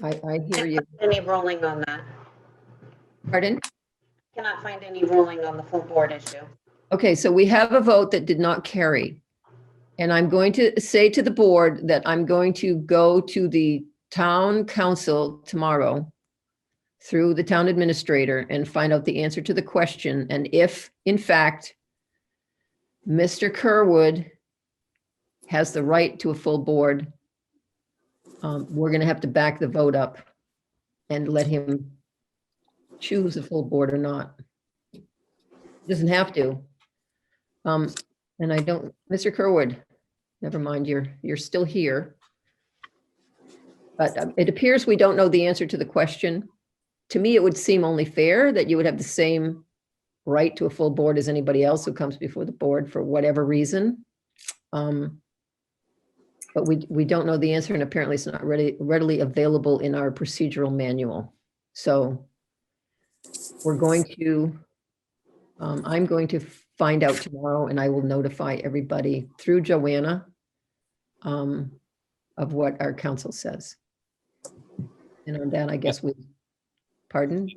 I hear you. Any ruling on that? Pardon? Cannot find any ruling on the full board issue. Okay, so we have a vote that did not carry. And I'm going to say to the board that I'm going to go to the town council tomorrow through the town administrator and find out the answer to the question. And if, in fact, Mr. Kerwood has the right to a full board, we're going to have to back the vote up and let him choose a full board or not. He doesn't have to. And I don't, Mr. Kerwood, never mind, you're still here. But it appears we don't know the answer to the question. To me, it would seem only fair that you would have the same right to a full board as anybody else who comes before the board for whatever reason. But we don't know the answer, and apparently it's not readily available in our procedural manual. So we're going to, I'm going to find out tomorrow, and I will notify everybody through Joanna of what our council says. And on that, I guess we, pardon?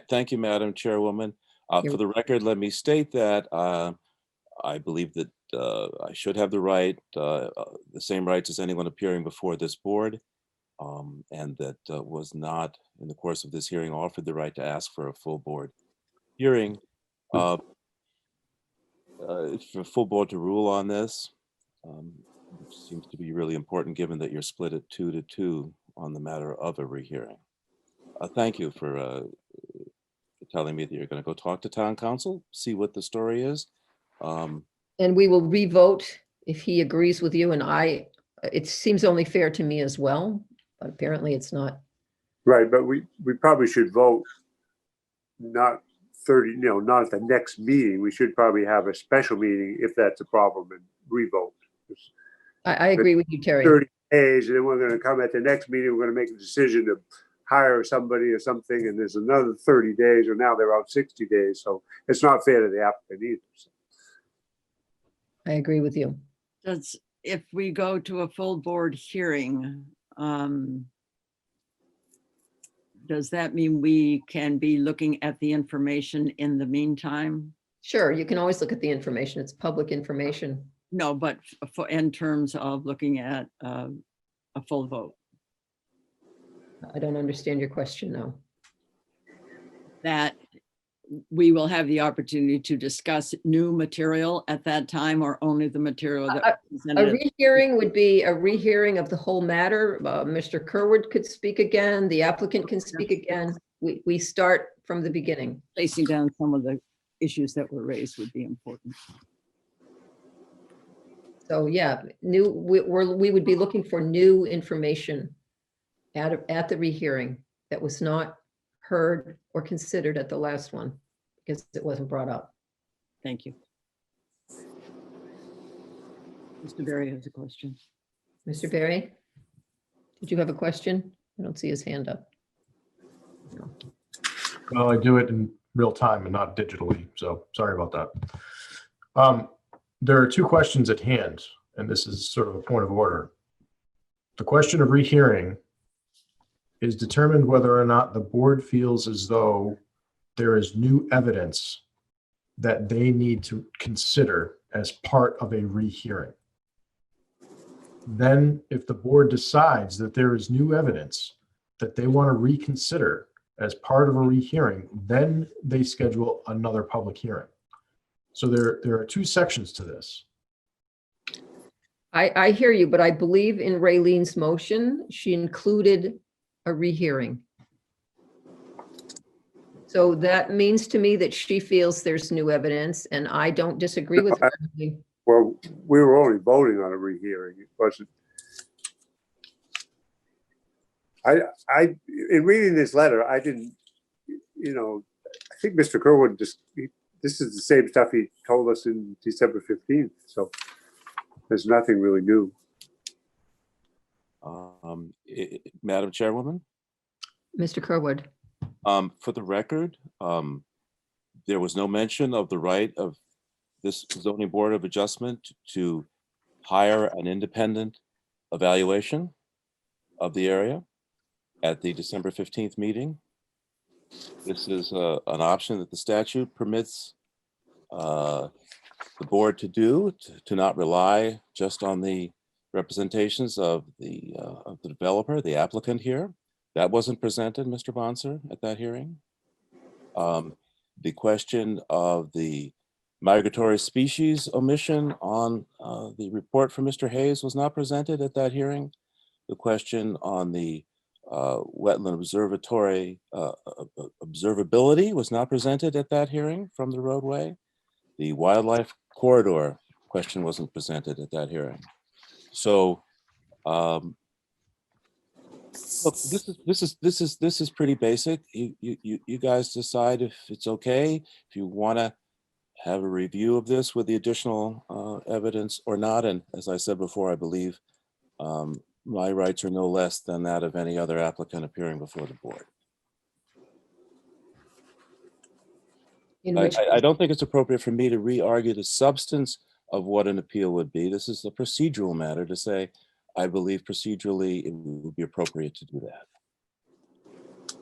Thank you, Madam Chairwoman. For the record, let me state that I believe that I should have the right, the same rights as anyone appearing before this board. and that was not, in the course of this hearing, offered the right to ask for a full board hearing. For a full board to rule on this, which seems to be really important given that you're split at 2-2 on the matter of a rehearing. Thank you for telling me that you're going to go talk to town council, see what the story is. And we will revote if he agrees with you, and it seems only fair to me as well, but apparently it's not. Right, but we probably should vote not 30, not at the next meeting. We should probably have a special meeting if that's a problem and revote. I agree with you, Terry. 30 days, and then we're going to come at the next meeting, we're going to make a decision to hire somebody or something, and there's another 30 days, or now they're out 60 days. So it's not fair to the applicant either. So. I agree with you. If we go to a full board hearing, does that mean we can be looking at the information in the meantime? Sure, you can always look at the information. It's public information. No, but in terms of looking at a full vote. I don't understand your question now. That we will have the opportunity to discuss new material at that time, or only the material that was A presented? rehearing would be a rehearing of the whole matter. Mr. Kerwood could speak again. The applicant can speak again. We start from the beginning. Placing down some of the issues that were raised would be important. So yeah, we would be looking for new information at the rehearing that was not heard or considered at the last one because it wasn't brought up. Thank you. Mr. Berry has a question. Mr. Berry, did you have a question? I don't see his hand up. No. Well, I do it in real time and not digitally, so sorry about that. There are two questions at hand, and this is sort of a point of order. The question of rehearing is determined whether or not the board feels as though there is new evidence that they need to consider as part of a rehearing. Then, if the board decides that there is new evidence that they want to reconsider as part of a rehearing, then they schedule another public hearing. So there are two sections to this. I hear you, but I believe in Raylene's motion, she included a rehearing. So that means to me that she feels there's new evidence, and I don't disagree with her. Well, we were only voting on a rehearing. It wasn't. In reading this letter, I didn't, I think Mr. Kerwood this is the same stuff he told us in December 15th. So there's nothing really new. Madam Chairwoman? Mr. Kerwood. For the record, there was no mention of the right of this zoning board of adjustment to hire an independent evaluation of the area at the December 15th meeting. This is an option that the statute permits the board to do, to not rely just on the representations of the developer, the applicant here. That wasn't presented, Mr. Bonser, at that hearing. The question of the migratory species omission on the report from Mr. Hayes was not presented at that hearing. The question on the wetland observatory observability was not presented at that hearing from the roadway. The wildlife corridor question wasn't presented at that hearing. So look, this is pretty basic. You guys decide if it's okay, if you want to have a review of this with the additional evidence or not. And as I said before, I believe my rights are no less than that of any other applicant appearing before the board. I don't think it's appropriate for me to re-argue the substance of what an appeal would be. This is a procedural matter to say, I believe procedurally it would be appropriate to do that.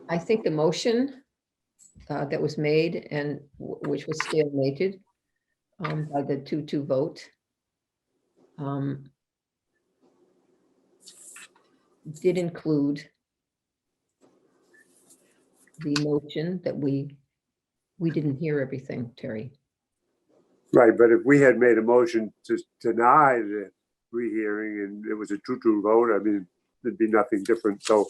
I think the motion that was made and which was stalemated by the 2-2 vote did include the notion that we didn't hear everything, Terry. Right, but if we had made a motion to deny the rehearing and it was a 2-2 vote, I mean, there'd be nothing different. So,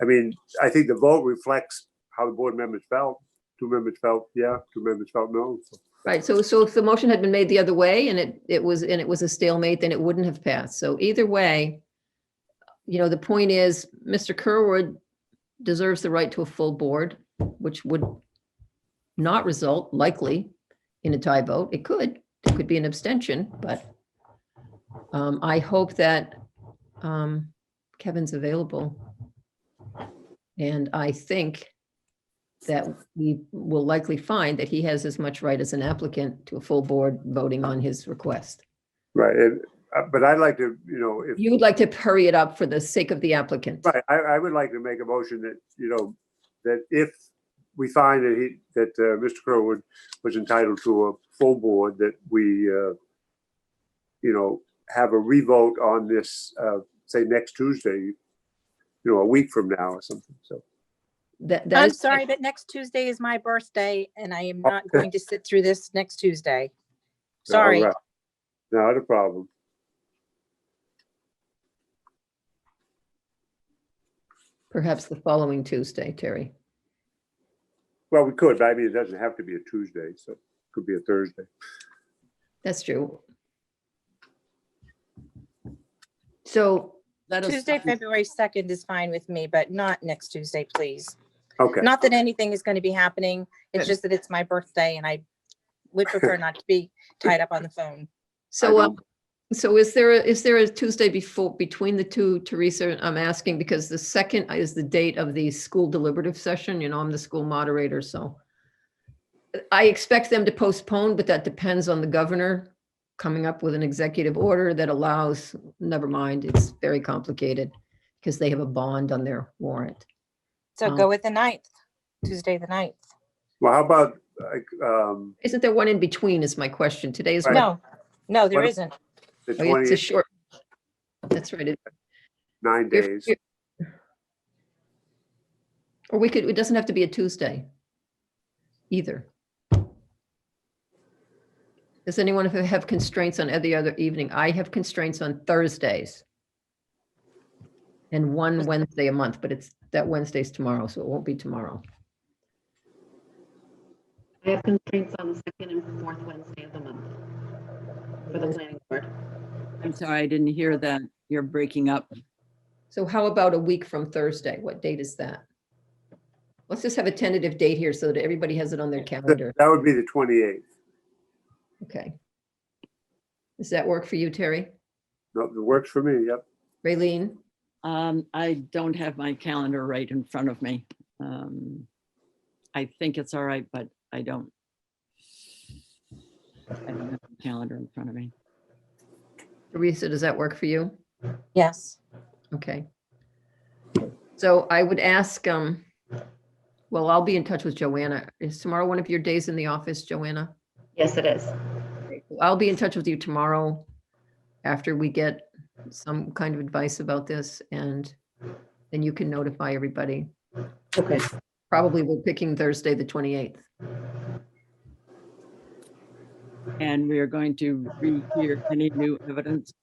I mean, I think the vote reflects how the board members felt. 2 members felt yeah, 2 members felt no. So, Right, so if the motion had been made the other way and it was a stalemate, then it wouldn't have passed. So either way, you know, the point is, Mr. Kerwood deserves the right to a full board, which would not result likely in a tie vote. It could, there could be an abstention, but I hope that Kevin's available. And I think that we will likely find that he has as much right as an applicant to a full board voting on his request. right, and, but I'd like to, you know, if You would like to hurry it up for the sake of the applicant. right, I would like to make a motion that, you know, that if we find that Mr. Kerwood was entitled to a full board, that we, you know, have a revote on this, say next Tuesday, you know, a week from now or something. So, That I'm is, sorry, but next Tuesday is my birthday and I am not going to sit through this next Tuesday. Sorry. all right. Not a problem. perhaps the following Tuesday, Terry. Well, we could, but I mean, it doesn't have to be a Tuesday, so it could be a Thursday. That's true. So Let us- Tuesday, February 2nd is fine with me, but not next Tuesday, please. Okay, Not that anything is going to be happening. It's just that it's my birthday and I would prefer not to be tied up on the phone. So, so is there a Tuesday between the two, Teresa? I'm asking because the 2nd is the date of the school deliberative session. You know, I'm the school moderator, so I expect them to postpone, but that depends on the governor coming up with an executive order that allows, never mind, it's very complicated because they have a bond on their warrant. So go with the 9th, Tuesday, the 9th. well, how about, like, Isn't there one in between is my question. Today is. Right. No, there What- isn't. the Oh, yeah, it's a 28th, short. That's right. 9 days? Or we could, it doesn't have to be a Tuesday either. Does anyone have constraints on any other evening? I have constraints on Thursdays. And one Wednesday a month, but that Wednesday's tomorrow, so it won't be tomorrow. I have constraints on the 2nd and 4th Wednesday of the month for the planning board. I'm sorry, I didn't hear that. You're breaking up. So how about a week from Thursday? What date is that? Let's just have a tentative date here so that everybody has it on their calendar. That would be the 28th. Okay. Does that work for you, Terry? No, it works for me, yep. Raylene? I don't have my calendar right in front of me. I think it's all right, but I don't have the calendar in front of me. Teresa, does that work for you? Yes. Okay. So I would ask, well, I'll be in touch with Joanna. Is tomorrow one of your days in the office, Joanna? Yes, it is. I'll be in touch with you tomorrow after we get some kind of advice about this, and then you can notify everybody. Okay. Probably we're picking Thursday, the 28th. And we are going to rehear any new evidence.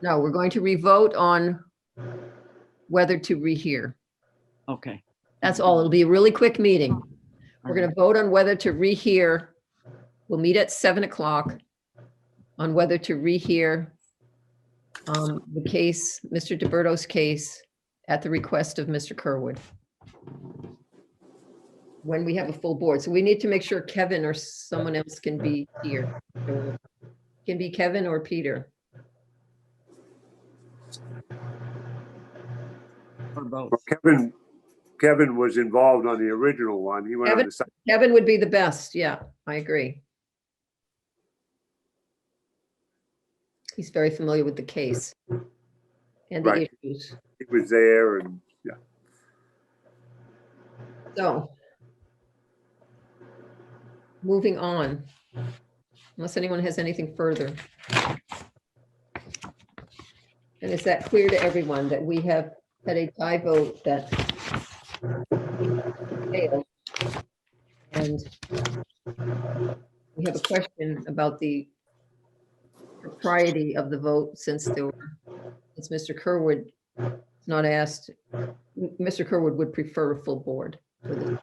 No, we're going to revote on whether to rehear. Okay. That's all. It'll be a really quick meeting. We're All going to vote on whether to rehear. We'll meet at 7 o'clock on whether to rehear the case, Mr. DeBerto's case, at the request of Mr. Kerwood. When we have a full board. So we need to make sure Kevin or someone else can be here. Can be Kevin or Peter. Or both. Well, Kevin was involved on the original one. He went on Kevin? the site. Kevin would be the best. Yeah, I agree. He's very familiar with the case and the Right. issues. He was there and, yeah. So, moving on, unless anyone has anything further. And is that clear to everyone that we have had a tie vote that failed? And we have a question about the propriety of the vote since Mr. Kerwood not asked, Mr. Kerwood would prefer a full board for this.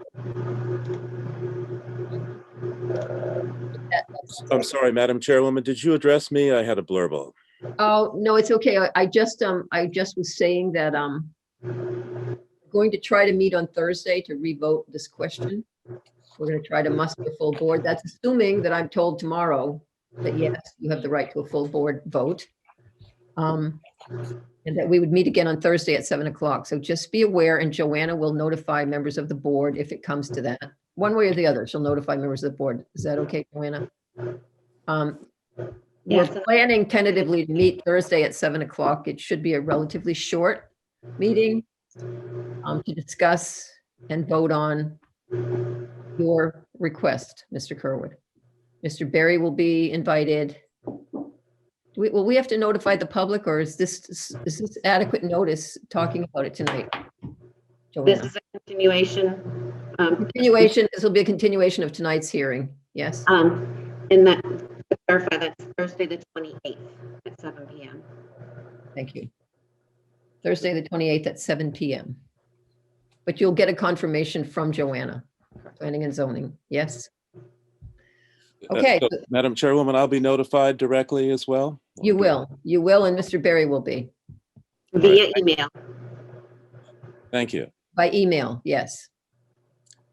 I'm sorry, Madam Chairwoman, did you address me? I had a blurb. Oh, no, it's okay. I just was saying that, going to try to meet on Thursday to revote this question. We're going to try to muster a full board. That's assuming that I'm told tomorrow that yes, you have the right to a full board vote. And that we would meet again on Thursday at 7 o'clock. So just be aware, and Joanna will notify members of the board if it comes to that. One way or the other, she'll notify members of the board. Is that okay, Joanna? We're Yes. planning tentatively to meet Thursday at 7 o'clock. It should be a relatively short meeting to discuss and vote on your request, Mr. Kerwood. Mr. Berry will be invited. Will we have to notify the public, or is this adequate notice talking about it tonight? This Joanna? is a continuation. This will be a continuation of tonight's hearing, yes? And that, to clarify, that's Thursday, the 28th at 7 p.m. Thank you. Thursday, the 28th at 7 p.m. But you'll get a confirmation from Joanna, Planning and Zoning, yes? Okay, So, Madam Chairwoman, I'll be notified directly as well? you will, and Mr. Berry will be, Via email. Thank you. by email, yes.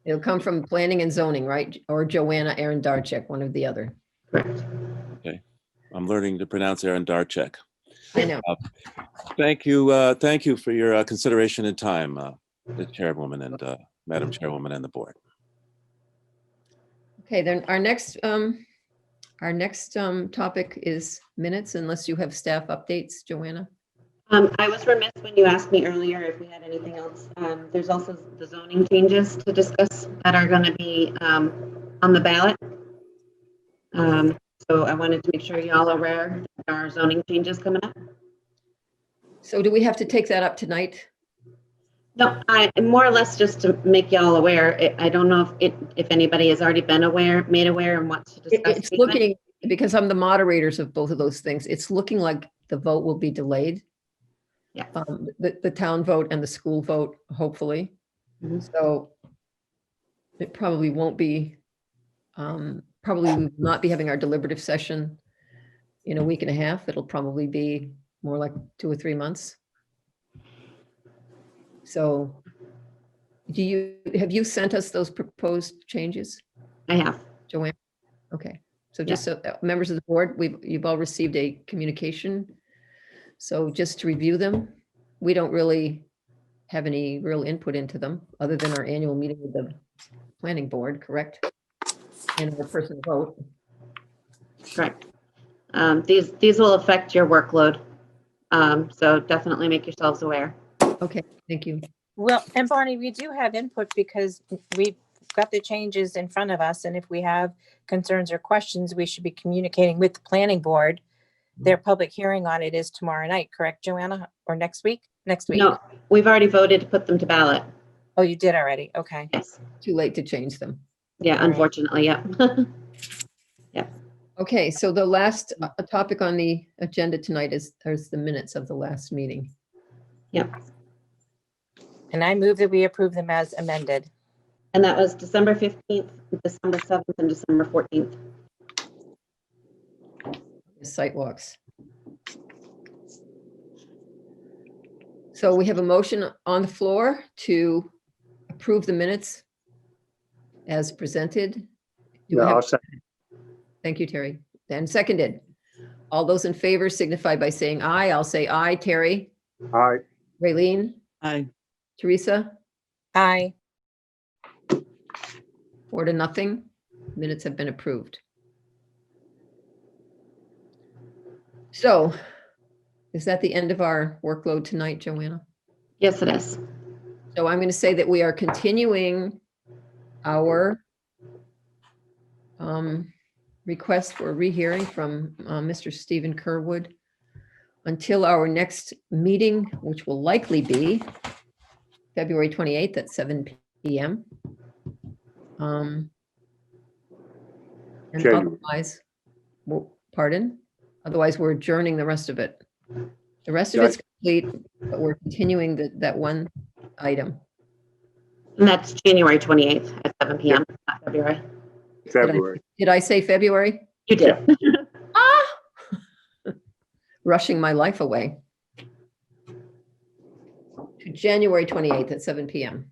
It'll come from Planning and Zoning, right? Or Joanna Aaron Darchek, one or the other. Correct. I'm learning to pronounce Aaron Darchek. I know. Thank you for your consideration and time, the Chairwoman and Madam Chairwoman and the board. Okay, then our next topic is minutes, unless you have staff updates, Joanna. I was remiss when you asked me earlier if we had anything else. There's also the zoning changes to discuss that are going to be on the ballot. So I wanted to make sure y'all are aware that there are zoning changes coming up. So do we have to take that up tonight? No, I more or less just to make y'all aware. I don't know if anybody has already been made aware and wants to discuss. It's looking, because I'm the moderators of both of those things, it's looking like the vote will be delayed. Yeah. The town vote and the school vote, hopefully. Mhm. So it probably won't be, probably we will not be having our deliberative session in a week and a half. It'll probably be more like 2 or 3 months. So have you sent us those proposed changes, I have. Joanne? Okay, so just so members of the board, you've all received a communication. So just to review them, we don't really have any real input into them other than our annual meeting with the planning board, correct? And our personal vote. Correct. These will affect your workload. So definitely make yourselves aware. Okay, thank you. Well, and Bonnie, we do have input because we've got the changes in front of us. And if we have concerns or questions, we should be communicating with the planning board. Their public hearing on it is tomorrow night, correct, Joanna? Or next week? Next week? No, we've already voted to put them to ballot. Oh, you did already. Okay. Yes. Too late to change them. Yeah, All right. unfortunately, yeah. Okay, so the last topic on the agenda tonight is the minutes of the last meeting. Yep. And I move that we approve them as amended. And that was December 15th, December 7th, and December 14th. Sidewalks. So we have a motion on the floor to approve the minutes as presented. Do we Yeah, have- I'll second. Thank you, Terry. And seconded. All those in favor signify by saying aye. I'll say aye. Terry, Aye. Raylene, Aye. Teresa, Aye. 4-0. Minutes have been approved. So is that the end of our workload tonight, Joanna? Yes, it is. So I'm going to say that we are continuing our request for a rehearing from Mr. Stephen Kerwood until our next meeting, which will likely be February 28th at 7 PM. And January. otherwise, pardon? Otherwise, we're adjourning the rest of it. The rest of Right. it's complete, but we're continuing that one item. And that's January 28th at 7 PM, not February. February. Did I say February? You did. Ah! Rushing my life away. To January 28th at 7 PM.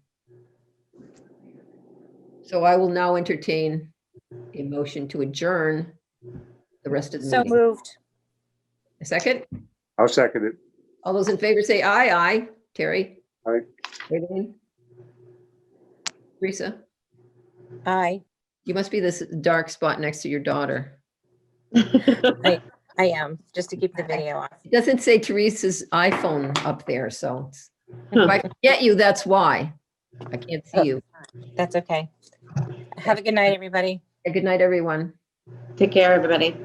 So I will now entertain a motion to adjourn the rest of the So meeting. moved. A second? I'll second it. All those in favor say aye, aye. Terry? Aye. Aileen? Teresa? Aye, You must be this dark spot next to your daughter. I am, just to keep the video off. It doesn't say Teresa's iPhone up there, so if I forget you, that's why. I can't see you. That's okay. Have a good night, everybody. Good night, everyone. Take care, everybody.